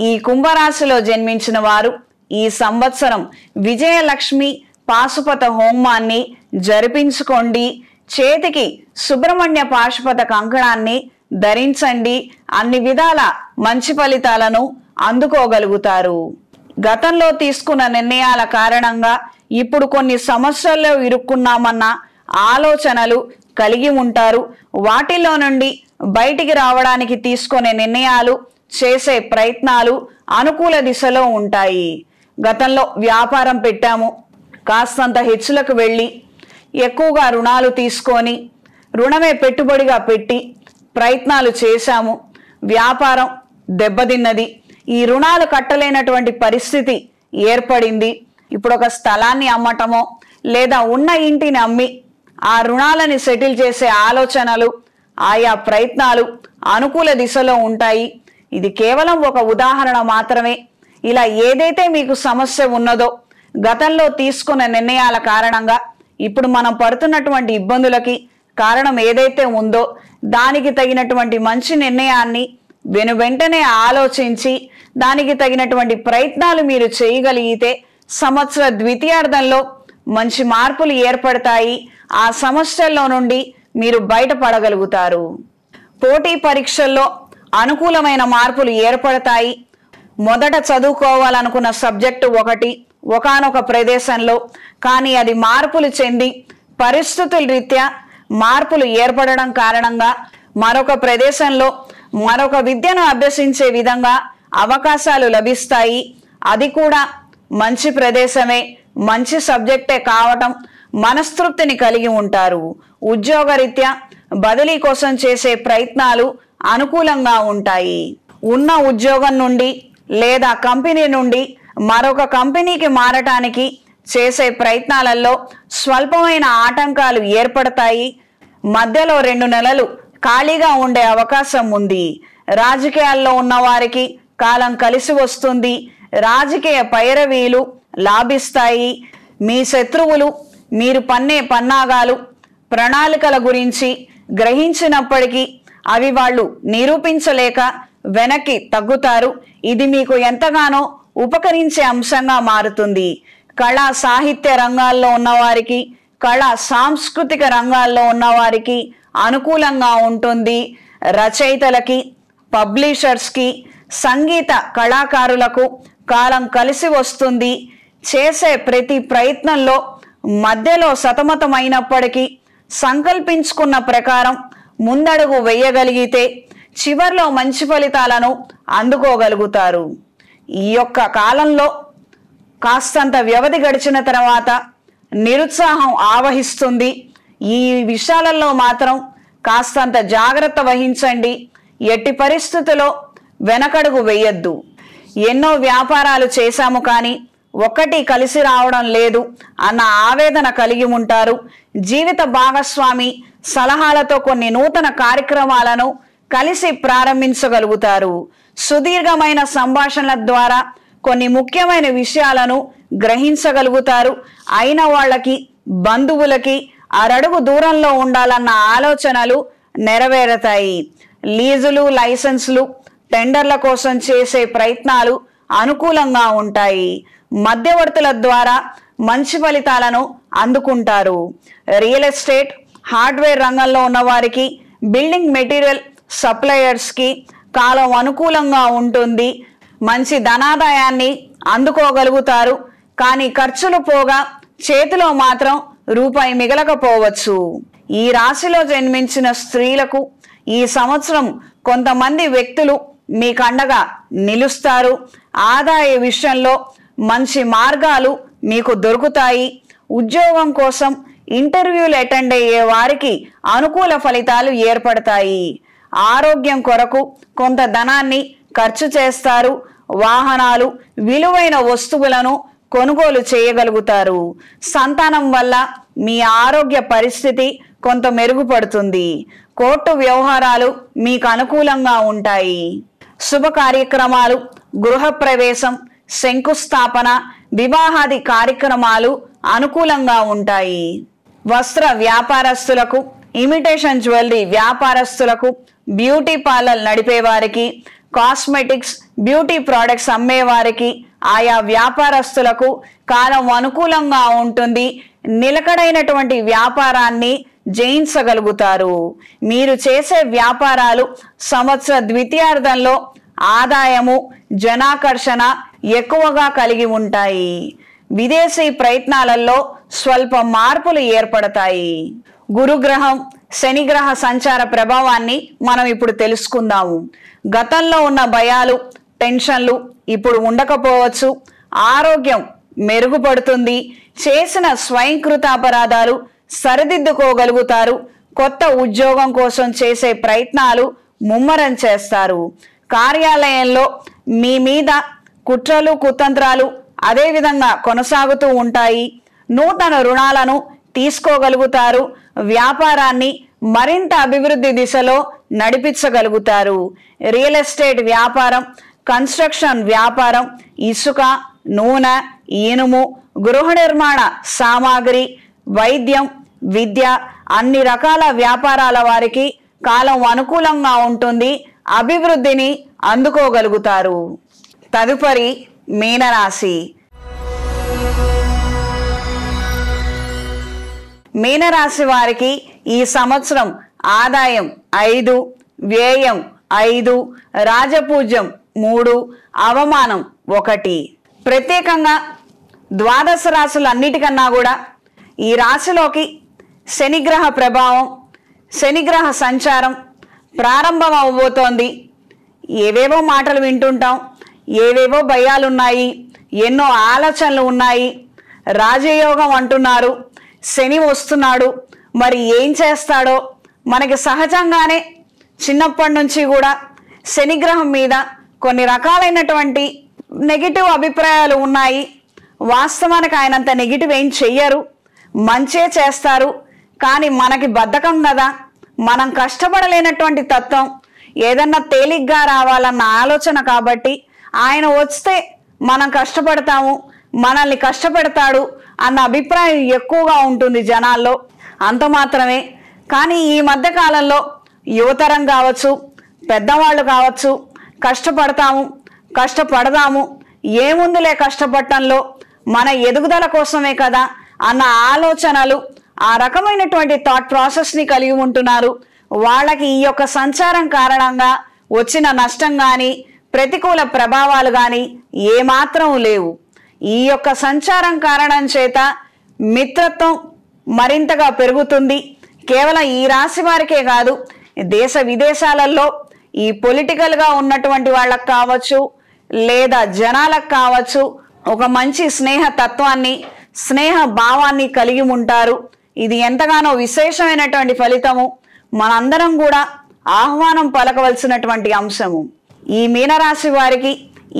ఈ కుంభరాశిలో జన్మించిన వారు ఈ సంవత్సరం విజయలక్ష్మి పాశుపత హోమాన్ని జరిపించుకోండి. చేతికి సుబ్రహ్మణ్య పాశుపత కంకణాన్ని ధరించండి. అన్ని విధాల మంచి ఫలితాలను అందుకోగలుగుతారు. గతంలో తీసుకున్న నిర్ణయాల కారణంగా ఇప్పుడు కొన్ని సమస్యల్లో ఇరుక్కున్నామన్న ఆలోచనలు కలిగి ఉంటారు. వాటిలో నుండి బయటికి రావడానికి తీసుకునే నిర్ణయాలు, చేసే ప్రయత్నాలు అనుకూల దిశలో ఉంటాయి. గతంలో వ్యాపారం పెట్టాము, కాస్తంత హెచ్చులకు వెళ్ళి ఎక్కువగా రుణాలు తీసుకొని రుణమే పెట్టుబడిగా పెట్టి ప్రయత్నాలు చేశాము. వ్యాపారం దెబ్బతిన్నది. ఈ రుణాలు కట్టలేనటువంటి పరిస్థితి ఏర్పడింది. ఇప్పుడు ఒక స్థలాన్ని అమ్మటమో లేదా ఉన్న ఇంటిని అమ్మి ఆ రుణాలని సెటిల్ చేసే ఆలోచనలు, ఆయా ప్రయత్నాలు అనుకూల దిశలో ఉంటాయి. ఇది కేవలం ఒక ఉదాహరణ మాత్రమే. ఇలా ఏదైతే మీకు సమస్య ఉన్నదో, గతంలో తీసుకున్న నిర్ణయాల కారణంగా ఇప్పుడు మనం పడుతున్నటువంటి ఇబ్బందులకి కారణం ఏదైతే ఉందో దానికి తగినటువంటి మంచి నిర్ణయాన్ని వెంటనే ఆలోచించి దానికి తగినటువంటి ప్రయత్నాలు మీరు చేయగలిగితే సంవత్సర ద్వితీయార్థంలో మంచి మార్పులు ఏర్పడతాయి. ఆ సమస్యల్లో నుండి మీరు బయటపడగలుగుతారు. పోటీ పరీక్షల్లో అనుకూలమైన మార్పులు ఏర్పడతాయి. మొదట చదువుకోవాలనుకున్న సబ్జెక్టు ఒకటి ఒకానొక ప్రదేశంలో, కానీ అది మార్పులు చెంది పరిస్థితుల రీత్యా మార్పులు ఏర్పడడం కారణంగా మరొక ప్రదేశంలో మరొక విద్యను అభ్యసించే విధంగా అవకాశాలు లభిస్తాయి. అది కూడా మంచి ప్రదేశమే, మంచి సబ్జెక్టే కావటం మనస్తృప్తిని కలిగి ఉంటారు. ఉద్యోగరీత్యా బదిలీ కోసం చేసే ప్రయత్నాలు అనుకూలంగా ఉంటాయి. ఉన్న ఉద్యోగం నుండి లేదా కంపెనీ నుండి మరొక కంపెనీకి మారటానికి చేసే ప్రయత్నాలలో స్వల్పమైన ఆటంకాలు ఏర్పడతాయి. మధ్యలో 2 నెలలు ఖాళీగా ఉండే అవకాశం ఉంది. రాజకీయాల్లో ఉన్న వారికి కాలం కలిసి వస్తుంది. రాజకీయ పైరవీలు లాభిస్తాయి. మీ శత్రువులు మీరు పన్నే పన్నాగాలు, ప్రణాళికల గురించి గ్రహించినప్పటికీ అవి వాళ్ళు నిరూపించలేక వెనక్కి తగ్గుతారు. ఇది మీకు ఎంతగానో ఉపకరించే అంశంగా మారుతుంది. కళా సాహిత్య రంగాల్లో ఉన్నవారికి, కళా సాంస్కృతిక రంగాల్లో ఉన్నవారికి అనుకూలంగా ఉంటుంది. రచయితలకి, పబ్లిషర్స్కి, సంగీత కళాకారులకు కాలం కలిసి వస్తుంది. చేసే ప్రతి ప్రయత్నంలో మధ్యలో సతమతమైనప్పటికీ సంకల్పించుకున్న ప్రకారం ముందడుగు వేయగలిగితే చివర్లో మంచి ఫలితాలను అందుకోగలుగుతారు. ఈ యొక్క కాలంలో కాస్తంత వ్యవధి గడిచిన తర్వాత నిరుత్సాహం ఆవహిస్తుంది. ఈ విషయాలలో మాత్రం కాస్తంత జాగ్రత్త వహించండి. ఎట్టి పరిస్థితుల్లో వెనకడుగు వేయొద్దు. ఎన్నో వ్యాపారాలు చేశాము కానీ ఒక్కటి కలిసి రావడం లేదు అన్న ఆవేదన కలిగి ఉంటారు. జీవిత భాగస్వామి సలహాలతో కొన్ని నూతన కార్యక్రమాలను కలిసి ప్రారంభించగలుగుతారు. సుదీర్ఘమైన సంభాషణల ద్వారా కొన్ని ముఖ్యమైన విషయాలను గ్రహించగలుగుతారు. అయిన వాళ్ళకి బంధువులకి అరడుగు దూరంలో ఉండాలన్న ఆలోచనలు నెరవేరతాయి. లీజులు, లైసెన్సులు, టెండర్ల కోసం చేసే ప్రయత్నాలు అనుకూలంగా ఉంటాయి. మధ్యవర్తుల ద్వారా మంచి ఫలితాలను అందుకుంటారు. రియల్ ఎస్టేట్, హార్డ్వేర్ రంగంలో ఉన్న వారికి, బిల్డింగ్ మెటీరియల్ సప్లయర్స్కి కాలం అనుకూలంగా ఉంటుంది. మంచి ధనాదాయాన్ని అందుకోగలుగుతారు. కానీ ఖర్చులు పోగా చేతిలో మాత్రం రూపాయి మిగలకపోవచ్చు. ఈ రాశిలో జన్మించిన స్త్రీలకు ఈ సంవత్సరం కొంతమంది వ్యక్తులు మీకు అండగా నిలుస్తారు. ఆదాయ విషయంలో మంచి మార్గాలు మీకు దొరుకుతాయి. ఉద్యోగం కోసం ఇంటర్వ్యూలు అటెండ్ అయ్యే వారికి అనుకూల ఫలితాలు ఏర్పడతాయి. ఆరోగ్యం కొరకు కొంత ధనాన్ని ఖర్చు చేస్తారు. వాహనాలు, విలువైన వస్తువులను కొనుగోలు చేయగలుగుతారు. సంతానం వల్ల మీ ఆరోగ్య పరిస్థితి కొంత మెరుగుపడుతుంది. కోర్టు వ్యవహారాలు మీకు అనుకూలంగా ఉంటాయి. శుభ కార్యక్రమాలు, గృహప్రవేశం, శంకుస్థాపన, వివాహాది కార్యక్రమాలు అనుకూలంగా ఉంటాయి. వస్త్ర వ్యాపారస్తులకు, ఇమిటేషన్ జ్యువెలరీ వ్యాపారస్తులకు, బ్యూటీ పార్లర్ నడిపేవారికి, కాస్మెటిక్స్, బ్యూటీ ప్రోడక్ట్స్ అమ్మేవారికి, ఆయా వ్యాపారస్తులకు కాలం అనుకూలంగా ఉంటుంది. నిలకడైనటువంటి వ్యాపారాన్ని జయించగలుగుతారు. మీరు చేసే వ్యాపారాలు సంవత్సర ద్వితీయార్థంలో ఆదాయము, జనాకర్షణ ఎక్కువగా కలిగి ఉంటాయి. విదేశీ ప్రయత్నాలలో స్వల్ప మార్పులు ఏర్పడతాయి. గురుగ్రహం, శనిగ్రహ సంచార ప్రభావాన్ని మనం ఇప్పుడు తెలుసుకుందాము. గతంలో ఉన్న భయాలు, టెన్షన్లు ఇప్పుడు ఉండకపోవచ్చు. ఆరోగ్యం మెరుగుపడుతుంది. చేసిన స్వయంకృత అపరాధాలు సరిదిద్దుకోగలుగుతారు. కొత్త ఉద్యోగం కోసం చేసే ప్రయత్నాలు ముమ్మరం చేస్తారు. కార్యాలయంలో మీ మీద కుట్రలు, కుతంత్రాలు అదేవిధంగా కొనసాగుతూ ఉంటాయి. నూతన రుణాలను తీసుకోగలుగుతారు. వ్యాపారాన్ని మరింత అభివృద్ధి దిశలో నడిపించగలుగుతారు. రియల్ ఎస్టేట్ వ్యాపారం, కన్స్ట్రక్షన్ వ్యాపారం, ఇసుక, నూనె, ఇనుము, గృహ నిర్మాణ సామాగ్రి, వైద్యం, విద్య, అన్ని రకాల వ్యాపారాల వారికి కాలం అనుకూలంగా ఉంటుంది. అభివృద్ధిని అందుకోగలుగుతారు. తదుపరి మీనరాశి. మీనరాశి వారికి ఈ సంవత్సరం ఆదాయం 5, వ్యయం 5, రాజపూజ్యం 3, అవమానం 1. ప్రత్యేకంగా ద్వాదశ రాశులన్నిటికన్నా కూడా ఈ రాశిలోకి శనిగ్రహ ప్రభావం, శనిగ్రహ సంచారం ప్రారంభం అవ్వబోతోంది. ఏవేవో మాటలు వింటుంటాం, ఏవేవో భయాలున్నాయి, ఎన్నో ఆలోచనలు ఉన్నాయి. రాజయోగం అంటున్నారు, శని వస్తున్నాడు, మరి ఏం చేస్తాడో. మనకి సహజంగానే చిన్నప్పటి నుంచి కూడా శనిగ్రహం మీద కొన్ని రకాలైనటువంటి నెగిటివ్ అభిప్రాయాలు ఉన్నాయి. వాస్తవానికి ఆయనంత నెగిటివ్ ఏం చెయ్యరు, మంచే చేస్తారు. కానీ మనకి బద్ధకం కదా, మనం కష్టపడలేనటువంటి తత్వం, ఏదన్నా తేలిగ్గా రావాలన్న ఆలోచన. కాబట్టి ఆయన వస్తే మనం కష్టపడతాము, మనల్ని కష్టపెడతాడు అన్న అభిప్రాయం ఎక్కువగా ఉంటుంది జనాల్లో. అంత మాత్రమే. కానీ ఈ మధ్య కాలంలో యువతరం కావచ్చు, పెద్దవాళ్ళు కావచ్చు, కష్టపడతాము, కష్టపడదాము, ఏముందులే కష్టపడటంలో, మన ఎదుగుదల కోసమే కదా అన్న ఆలోచనలు, ఆ రకమైనటువంటి థాట్ ప్రాసెస్ని కలిగి ఉంటున్నారు. వాళ్ళకి ఈ యొక్క సంచారం కారణంగా వచ్చిన నష్టం కానీ, ప్రతికూల ప్రభావాలు కానీ ఏమాత్రం లేవు. ఈ యొక్క సంచారం కారణం చేత మిత్రత్వం మరింతగా పెరుగుతుంది. కేవలం ఈ రాశి వారికే కాదు, దేశ విదేశాలలో ఈ పొలిటికల్గా ఉన్నటువంటి వాళ్ళకు కావచ్చు, లేదా జనాలకు కావచ్చు, ఒక మంచి స్నేహ తత్వాన్ని, స్నేహ భావాన్ని కలిగి ఉంటారు. ఇది ఎంతగానో విశేషమైనటువంటి ఫలితము. మనందరం కూడా ఆహ్వానం పలకవలసినటువంటి అంశము. ఈ మీనరాశి వారికి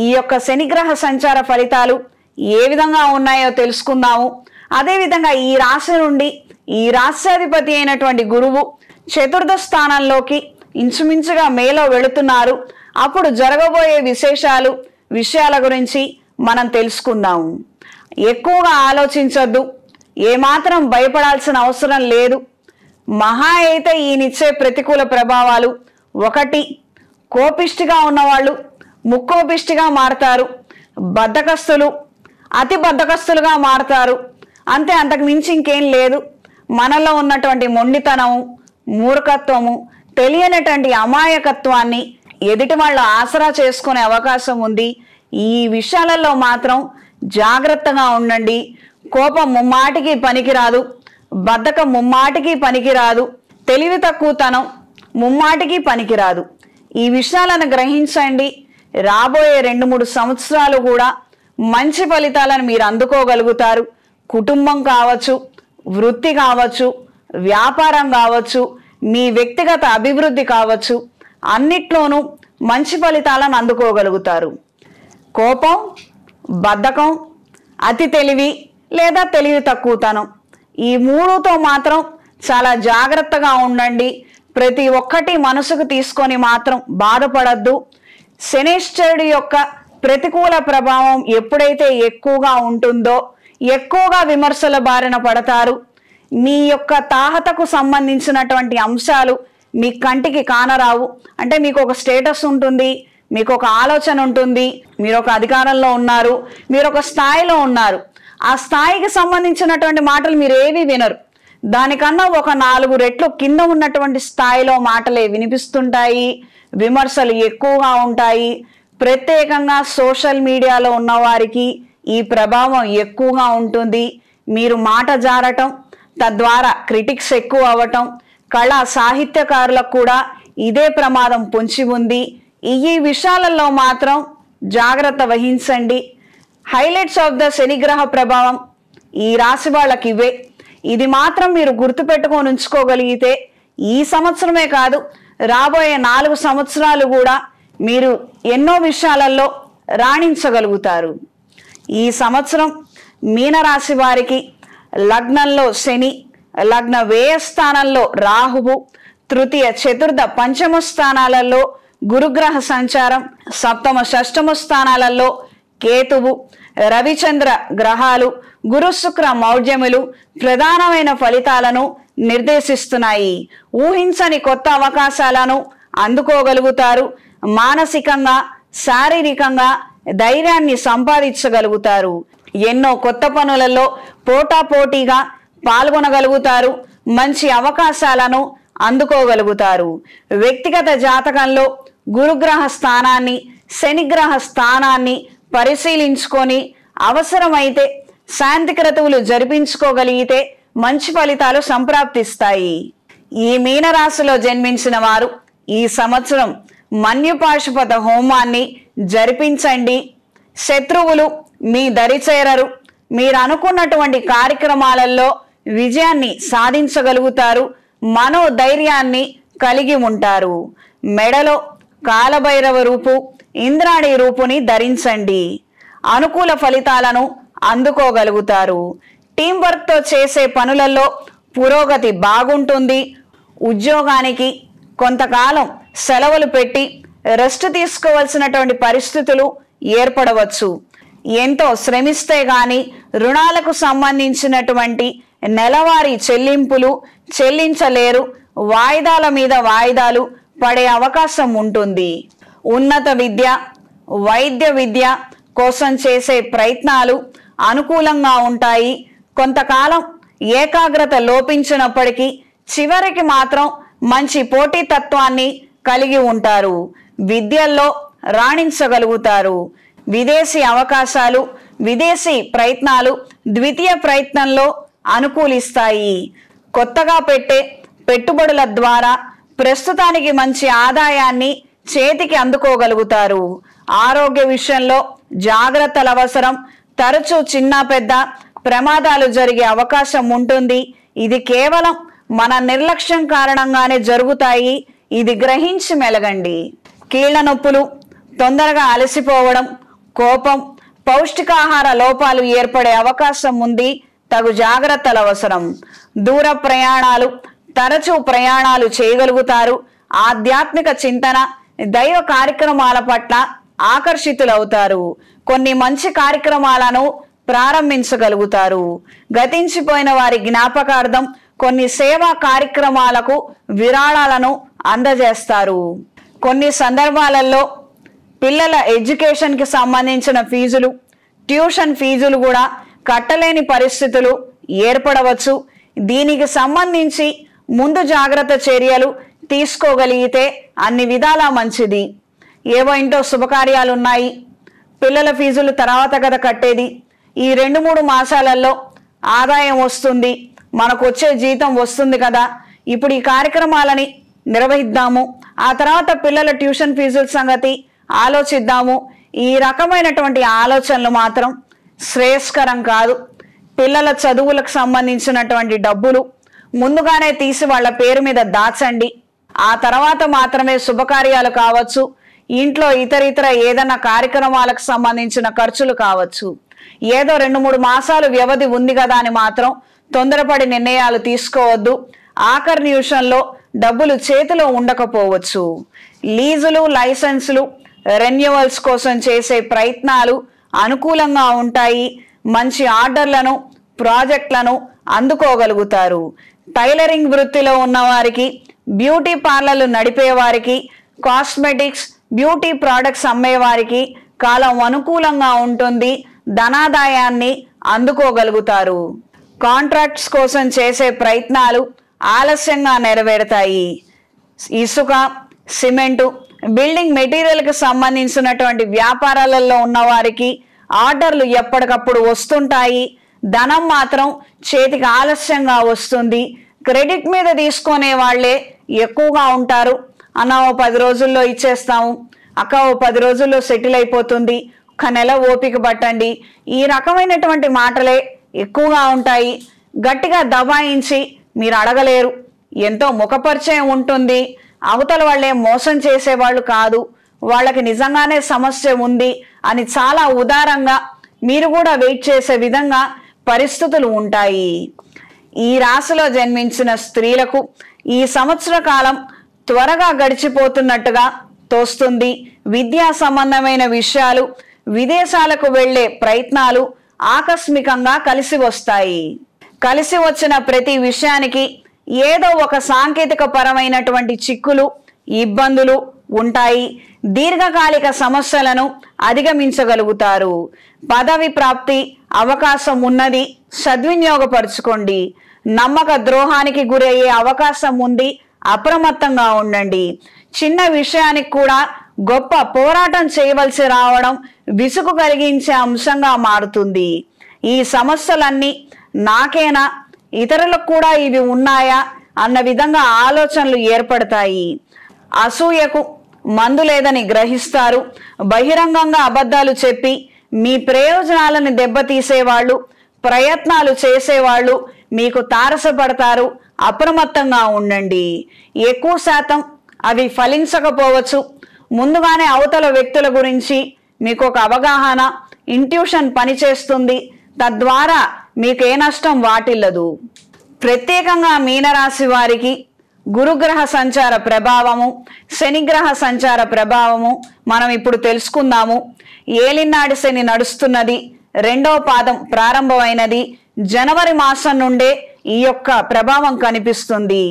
ఈ యొక్క శనిగ్రహ సంచార ఫలితాలు ఏ విధంగా ఉన్నాయో తెలుసుకుందాము. అదేవిధంగా ఈ రాశి నుండి ఈ రాశ్యాధిపతి అయినటువంటి గురువు చతుర్థ స్థానంలోకి ఇంచుమించుగా మేలో వెళుతున్నారు. అప్పుడు జరగబోయే విషయాల గురించి మనం తెలుసుకుందాము. ఎక్కువగా ఆలోచించొద్దు. ఏమాత్రం భయపడాల్సిన అవసరం లేదు. మహా అయితే ఈయనిచ్చే ప్రతికూల ప్రభావాలు: 1, కోపిష్టిగా ఉన్నవాళ్ళు ముక్కోపిష్టిగా మారతారు, బద్ధకస్తులు అతి బద్ధకస్తులుగా మారతారు. అంతే, అంతకు మించి ఇంకేం లేదు. మనలో ఉన్నటువంటి మొండితనము, మూర్ఖత్వము, తెలియనటువంటి అమాయకత్వాన్ని ఎదుటి వాళ్ళు ఆసరా చేసుకునే అవకాశం ఉంది. ఈ విషయాలలో మాత్రం జాగ్రత్తగా ఉండండి. కోపం ముమ్మాటికి పనికిరాదు, బద్ధకం ముమ్మాటికి పనికిరాదు, తెలివి తక్కువతనం ముమ్మాటికి పనికిరాదు. ఈ విషయాలను గ్రహించండి. రాబోయే 2-3 సంవత్సరాలు కూడా మంచి ఫలితాలను మీరు అందుకోగలుగుతారు. కుటుంబం కావచ్చు, వృత్తి కావచ్చు, వ్యాపారం కావచ్చు, మీ వ్యక్తిగత అభివృద్ధి కావచ్చు, అన్నిట్లోనూ మంచి ఫలితాలను అందుకోగలుగుతారు. కోపం, బద్ధకం, అతి తెలివి లేదా తెలివి తక్కువతనం, ఈ 3తో మాత్రం చాలా జాగ్రత్తగా ఉండండి. ప్రతి ఒక్కటి మనసుకు తీసుకొని మాత్రం బాధపడద్దు. శనీశ్వరుడి యొక్క ప్రతికూల ప్రభావం ఎప్పుడైతే ఎక్కువగా ఉంటుందో ఎక్కువగా విమర్శల బారిన పడతారు. మీ యొక్క తాహతకు సంబంధించినటువంటి అంశాలు మీ కంటికి కానరావు. అంటే మీకు ఒక స్టేటస్ ఉంటుంది, మీకు ఒక ఆలోచన ఉంటుంది, మీరు ఒక అధికారంలో ఉన్నారు, మీరు ఒక స్థాయిలో ఉన్నారు. ఆ స్థాయికి సంబంధించినటువంటి మాటలు మీరు ఏవి వినరు. దానికన్నా ఒక 4 రెట్లు కింద ఉన్నటువంటి స్థాయిలో మాటలే వినిపిస్తుంటాయి. విమర్శలు ఎక్కువగా ఉంటాయి. ప్రత్యేకంగా సోషల్ మీడియాలో ఉన్నవారికి ఈ ప్రభావం ఎక్కువగా ఉంటుంది. మీరు మాట జారటం, తద్వారా క్రిటిక్స్ ఎక్కువ అవ్వటం, కళా సాహిత్యకారులకు కూడా ఇదే ప్రమాదం పొంచి ఉంది. ఈ విషయాలలో మాత్రం జాగ్రత్త వహించండి. హైలైట్స్ ఆఫ్ ద శనిగ్రహ ప్రభావం ఈ రాశి వాళ్ళకి ఇవే. ఇది మాత్రం మీరు గుర్తుపెట్టుకొని ఉంచుకోగలిగితే ఈ సంవత్సరమే కాదు, రాబోయే 4 సంవత్సరాలు కూడా మీరు ఎన్నో విషయాలలో రాణించగలుగుతారు. ఈ సంవత్సరం మీనరాశి వారికి లగ్నంలో శని, లగ్న వ్యయ స్థానంలో రాహువు, తృతీయ, చతుర్థ, పంచమ స్థానాలలో గురుగ్రహ సంచారం, సప్తమ, షష్టమ స్థానాలలో కేతువు, రవిచంద్ర గ్రహాలు, గురు శుక్ర మౌఢ్యములు ప్రధానమైన ఫలితాలను నిర్దేశిస్తున్నాయి. ఊహించని కొత్త అవకాశాలను అందుకోగలుగుతారు. మానసికంగా, శారీరకంగా ధైర్యాన్ని సంపాదించగలుగుతారు. ఎన్నో కొత్త పనులలో పోటాపోటీగా పాల్గొనగలుగుతారు. మంచి అవకాశాలను అందుకోగలుగుతారు. వ్యక్తిగత జాతకంలో గురుగ్రహ స్థానాన్ని, శనిగ్రహ స్థానాన్ని పరిశీలించుకొని అవసరమైతే శాంతి క్రతువులు జరిపించుకోగలిగితే మంచి ఫలితాలు సంప్రాప్తిస్తాయి. ఈ మీనరాశిలో జన్మించిన వారు ఈ సంవత్సరం మన్యుపాశుపత హోమాన్ని జరిపించండి. శత్రువులు మీ దరిచేరరు. మీరు అనుకున్నటువంటి కార్యక్రమాలలో విజయాన్ని సాధించగలుగుతారు. మనోధైర్యాన్ని కలిగి ఉంటారు. మెడలో కాలభైరవ రూపు, ఇంద్రాణి రూపుని ధరించండి. అనుకూల ఫలితాలను అందుకోగలుగుతారు. టీం వర్క్తో చేసే పనులలో పురోగతి బాగుంటుంది. ఉద్యోగానికి కొంతకాలం సెలవులు పెట్టి రెస్ట్ తీసుకోవాల్సినటువంటి పరిస్థితులు ఏర్పడవచ్చు. ఎంతో శ్రమిస్తే గాని రుణాలకు సంబంధించినటువంటి నెలవారీ చెల్లింపులు చెల్లించలేరు. వాయిదాల మీద వాయిదాలు పడే అవకాశం ఉంటుంది. ఉన్నత విద్య, వైద్య విద్య కోసం చేసే ప్రయత్నాలు అనుకూలంగా ఉంటాయి. కొంతకాలం ఏకాగ్రత లోపించినప్పటికీ చివరికి మాత్రం మంచి పోటీతత్వాన్ని కలిగి ఉంటారు. విద్యల్లో రాణించగలుగుతారు. విదేశీ అవకాశాలు, విదేశీ ప్రయత్నాలు ద్వితీయ ప్రయత్నంలో అనుకూలిస్తాయి. కొత్తగా పెట్టే పెట్టుబడుల ద్వారా ప్రస్తుతానికి మంచి ఆదాయాన్ని చేతికి అందుకోగలుగుతారు. ఆరోగ్య విషయంలో జాగ్రత్తలు అవసరం. తరచూ చిన్న పెద్ద ప్రమాదాలు జరిగే అవకాశం ఉంటుంది. ఇది కేవలం మన నిర్లక్ష్యం కారణంగానే జరుగుతాయి. ఇది గ్రహించి మెలగండి. కీళ్ల నొప్పులు, తొందరగా అలసిపోవడం, కోపం, పౌష్టికాహార లోపాలు ఏర్పడే అవకాశం ఉంది. తగు జాగ్రత్తలు అవసరం. దూర ప్రయాణాలు, తరచూ ప్రయాణాలు చేయగలుగుతారు. ఆధ్యాత్మిక చింతన, దైవ కార్యక్రమాల పట్ల ఆకర్షితులవుతారు. కొన్ని మంచి కార్యక్రమాలను ప్రారంభించగలుగుతారు. గతించిపోయిన వారి జ్ఞాపకార్థం కొన్ని సేవా కార్యక్రమాలకు విరాళాలను అందజేస్తారు. కొన్ని సందర్భాలలో పిల్లల ఎడ్యుకేషన్కి సంబంధించిన ఫీజులు, ట్యూషన్ ఫీజులు కూడా కట్టలేని పరిస్థితులు ఏర్పడవచ్చు. దీనికి సంబంధించి ముందు జాగ్రత్త చర్యలు తీసుకోగలిగితే అన్ని విధాలా మంచిది. ఏవో ఇంట్లో శుభకార్యాలు ఉన్నాయి, పిల్లల ఫీజులు తర్వాత కదా కట్టేది, ఈ 2-3 మాసాలలో ఆదాయం వస్తుంది, మనకు వచ్చే జీతం వస్తుంది కదా, ఇప్పుడు ఈ కార్యక్రమాలని నిర్వహిద్దాము, ఆ తర్వాత పిల్లల ట్యూషన్ ఫీజుల సంగతి ఆలోచిద్దాము. ఈ రకమైనటువంటి ఆలోచనలు మాత్రం శ్రేయస్కరం కాదు. పిల్లల చదువులకు సంబంధించినటువంటి డబ్బులు ముందుగానే తీసి వాళ్ళ పేరు మీద దాచండి. ఆ తర్వాత మాత్రమే శుభకార్యాలు కావచ్చు, ఇంట్లో ఇతర ఏదైనా కార్యక్రమాలకు సంబంధించిన ఖర్చులు కావచ్చు. ఏదో 2-3 మాసాలు వ్యవధి ఉంది కదా అని మాత్రం తొందరపడి నిర్ణయాలు తీసుకోవద్దు. ఆఖరి నిమిషంలో డబ్బులు చేతిలో ఉండకపోవచ్చు. లీజులు, లైసెన్సులు, రెన్యువల్స్ కోసం చేసే ప్రయత్నాలు అనుకూలంగా ఉంటాయి. మంచి ఆర్డర్లను, ప్రాజెక్టులను అందుకోగలుగుతారు. టైలరింగ్ వృత్తిలో ఉన్నవారికి, బ్యూటీ పార్లర్లు నడిపేవారికి, కాస్మెటిక్స్, బ్యూటీ ప్రోడక్ట్స్ అమ్మేవారికి కాలం అనుకూలంగా ఉంటుంది. ధనాదాయాన్ని అందుకోగలుగుతారు. కాంట్రాక్ట్స్ కోసం చేసే ప్రయత్నాలు ఆలస్యంగా నెరవేరుతాయి. ఇసుక, సిమెంటు, బిల్డింగ్ మెటీరియల్కి సంబంధించినటువంటి వ్యాపారాలలో ఉన్నవారికి ఆర్డర్లు ఎప్పటికప్పుడు వస్తుంటాయి. ధనం మాత్రం చేతికి ఆలస్యంగా వస్తుంది. క్రెడిట్ మీద తీసుకునే వాళ్ళే ఎక్కువగా ఉంటారు. అన్న ఓ 10 రోజుల్లో ఇచ్చేస్తాము, అక్క ఓ 10 రోజుల్లో సెటిల్ అయిపోతుంది, 1 నెల ఓపిక పట్టండి, ఈ రకమైనటువంటి మాటలే ఎక్కువగా ఉంటాయి. గట్టిగా దబాయించి మీరు అడగలేరు. ఎంతో ముఖపరిచయం ఉంటుంది. అవతల వాళ్ళే మోసం చేసేవాళ్ళు కాదు, వాళ్ళకి నిజంగానే సమస్య ఉంది అని చాలా ఉదారంగా మీరు కూడా వెయిట్ చేసే విధంగా పరిస్థితులు ఉంటాయి. ఈ రాశిలో జన్మించిన స్త్రీలకు ఈ సంవత్సర కాలం త్వరగా గడిచిపోతున్నట్టుగా తోస్తుంది. విద్యా సంబంధమైన విషయాలు, విదేశాలకు వెళ్లే ప్రయత్నాలు ఆకస్మికంగా కలిసి వస్తాయి. కలిసి వచ్చిన ప్రతి విషయానికి ఏదో ఒక సాంకేతిక పరమైనటువంటి చిక్కులు, ఇబ్బందులు ఉంటాయి. దీర్ఘకాలిక సమస్యలను అధిగమించగలుగుతారు. పదవి ప్రాప్తి అవకాశం ఉన్నది, సద్వినియోగపరచుకోండి. నమ్మక ద్రోహానికి గురయ్యే అవకాశం ఉంది, అప్రమత్తంగా ఉండండి. చిన్న విషయానికి కూడా గొప్ప పోరాటం చేయవలసి రావడం విసుగు కలిగించే అంశంగా మారుతుంది. ఈ సమస్యలన్నీ నాకేనా, ఇతరులకు కూడా ఇవి ఉన్నాయా అన్న విధంగా ఆలోచనలు ఏర్పడతాయి. అసూయకు మందు లేదని గ్రహిస్తారు. బహిరంగంగా అబద్ధాలు చెప్పి మీ ప్రయోజనాలను దెబ్బతీసేవాళ్ళు, ప్రయత్నాలు చేసేవాళ్ళు మీకు తారసపడతారు. అప్రమత్తంగా ఉండండి. ఎక్కువ శాతం అవి ఫలించకపోవచ్చు. ముందుగానే అవతల వ్యక్తుల గురించి మీకు ఒక అవగాహన, ఇంట్యూషన్ పనిచేస్తుంది. తద్వారా మీకు ఏ నష్టం వాటిల్లదు. ప్రత్యేకంగా మీనరాశి వారికి గురుగ్రహ సంచార ప్రభావము, శనిగ్రహ సంచార ప్రభావము మనం ఇప్పుడు తెలుసుకుందాము. ఏలినాటి శని నడుస్తున్నది, 2వ పాదం ప్రారంభమైనది. జనవరి మాసం నుండే ఈ యొక్క ప్రభావం కనిపిస్తుంది.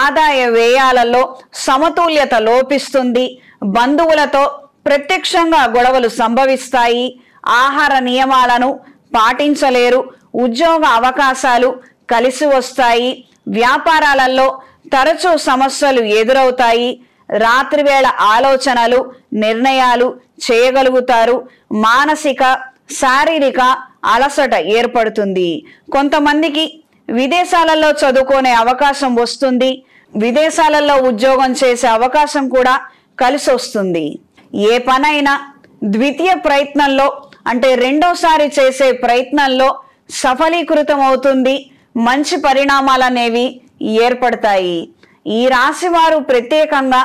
ఆదాయ వ్యయాలలో సమతుల్యత లోపిస్తుంది. బంధువులతో ప్రత్యక్షంగా గొడవలు సంభవిస్తాయి. ఆహార నియమాలను పాటించలేరు. ఉద్యోగ అవకాశాలు కలిసి వస్తాయి. వ్యాపారాలలో తరచూ సమస్యలు ఎదురవుతాయి. రాత్రివేళ ఆలోచనలు, నిర్ణయాలు చేయగలుగుతారు. మానసిక, శారీరక అలసట ఏర్పడుతుంది. కొంతమందికి విదేశాలలో చదువుకునే అవకాశం వస్తుంది. విదేశాలలో ఉద్యోగం చేసే అవకాశం కూడా కలిసి వస్తుంది. ఏ పనైనా ద్వితీయ ప్రయత్నంలో అంటే రెండోసారి చేసే ప్రయత్నంలో సఫలీకృతం అవుతుంది. మంచి పరిణామాలు అనేవి ఏర్పడతాయి. ఈ రాశి వారు ప్రత్యేకంగా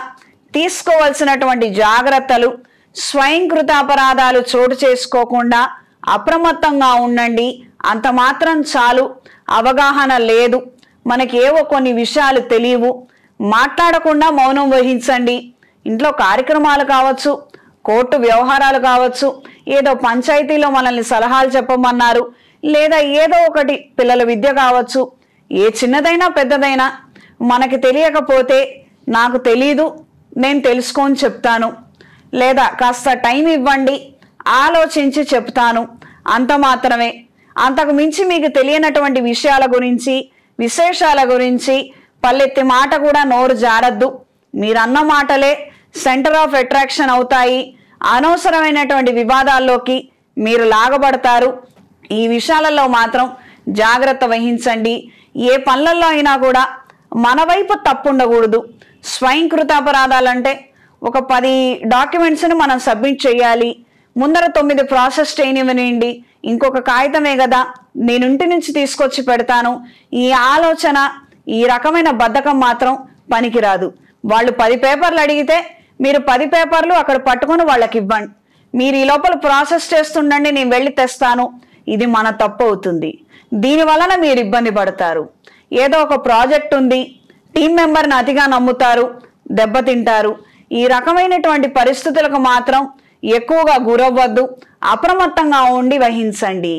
తీసుకోవాల్సినటువంటి జాగ్రత్తలు, స్వయంకృత అపరాధాలు చోటు చేసుకోకుండా అప్రమత్తంగా ఉండండి. అంత మాత్రం చాలు. అవగాహన లేదు, మనకి ఏవో కొన్ని విషయాలు తెలియవు, మాట్లాడకుండా మౌనం వహించండి. ఇంట్లో కార్యక్రమాలు కావచ్చు, కోర్టు వ్యవహారాలు కావచ్చు, ఏదో పంచాయతీలో మనల్ని సలహాలు చెప్పమన్నారు, లేదా ఏదో ఒకటి పిల్లల విద్య కావచ్చు, ఏ చిన్నదైనా పెద్దదైనా మనకి తెలియకపోతే నాకు తెలీదు, నేను తెలుసుకొని చెప్తాను, లేదా కాస్త టైం ఇవ్వండి ఆలోచించి చెప్తాను, అంత మాత్రమే. అంతకు మించి మీకు తెలియనటువంటి విషయాల గురించి విశేషాల గురించి పల్లెత్తి మాట కూడా నోరు జారద్దు. మీరన్న మాటలే సెంటర్ ఆఫ్ అట్రాక్షన్ అవుతాయి. అనవసరమైనటువంటి వివాదాల్లోకి మీరు లాగబడతారు. ఈ విషయాలలో మాత్రం జాగ్రత్త వహించండి. ఏ పనులలో అయినా కూడా మన వైపు తప్పు ఉండకూడదు. స్వయంకృతాపరాధాలంటే ఒక 10 డాక్యుమెంట్స్ని మనం సబ్మిట్ చేయాలి, ముందర 9 ప్రాసెస్ చేయనివ్వనివ్వండి, ఇంకొక కాగితమే కదా నేను ఇంటి నుంచి తీసుకొచ్చి పెడతాను, ఈ ఆలోచన ఈ రకమైన బద్ధకం మాత్రం పనికిరాదు. వాళ్ళు 10 పేపర్లు అడిగితే మీరు 10 పేపర్లు అక్కడ పట్టుకొని వాళ్ళకి ఇవ్వండి. మీరు ఈ లోపల ప్రాసెస్ చేస్తుండండి, నేను వెళ్ళి తెస్తాను, ఇది మన తప్పు అవుతుంది. దీనివలన మీరు ఇబ్బంది పడతారు. ఏదో ఒక ప్రాజెక్ట్ ఉంది, టీం మెంబర్ని అతిగా నమ్ముతారు, దెబ్బతింటారు. ఈ రకమైనటువంటి పరిస్థితులకు మాత్రం ఎక్కువగా గురవ్వద్దు. అప్రమత్తంగా ఉండి వహించండి.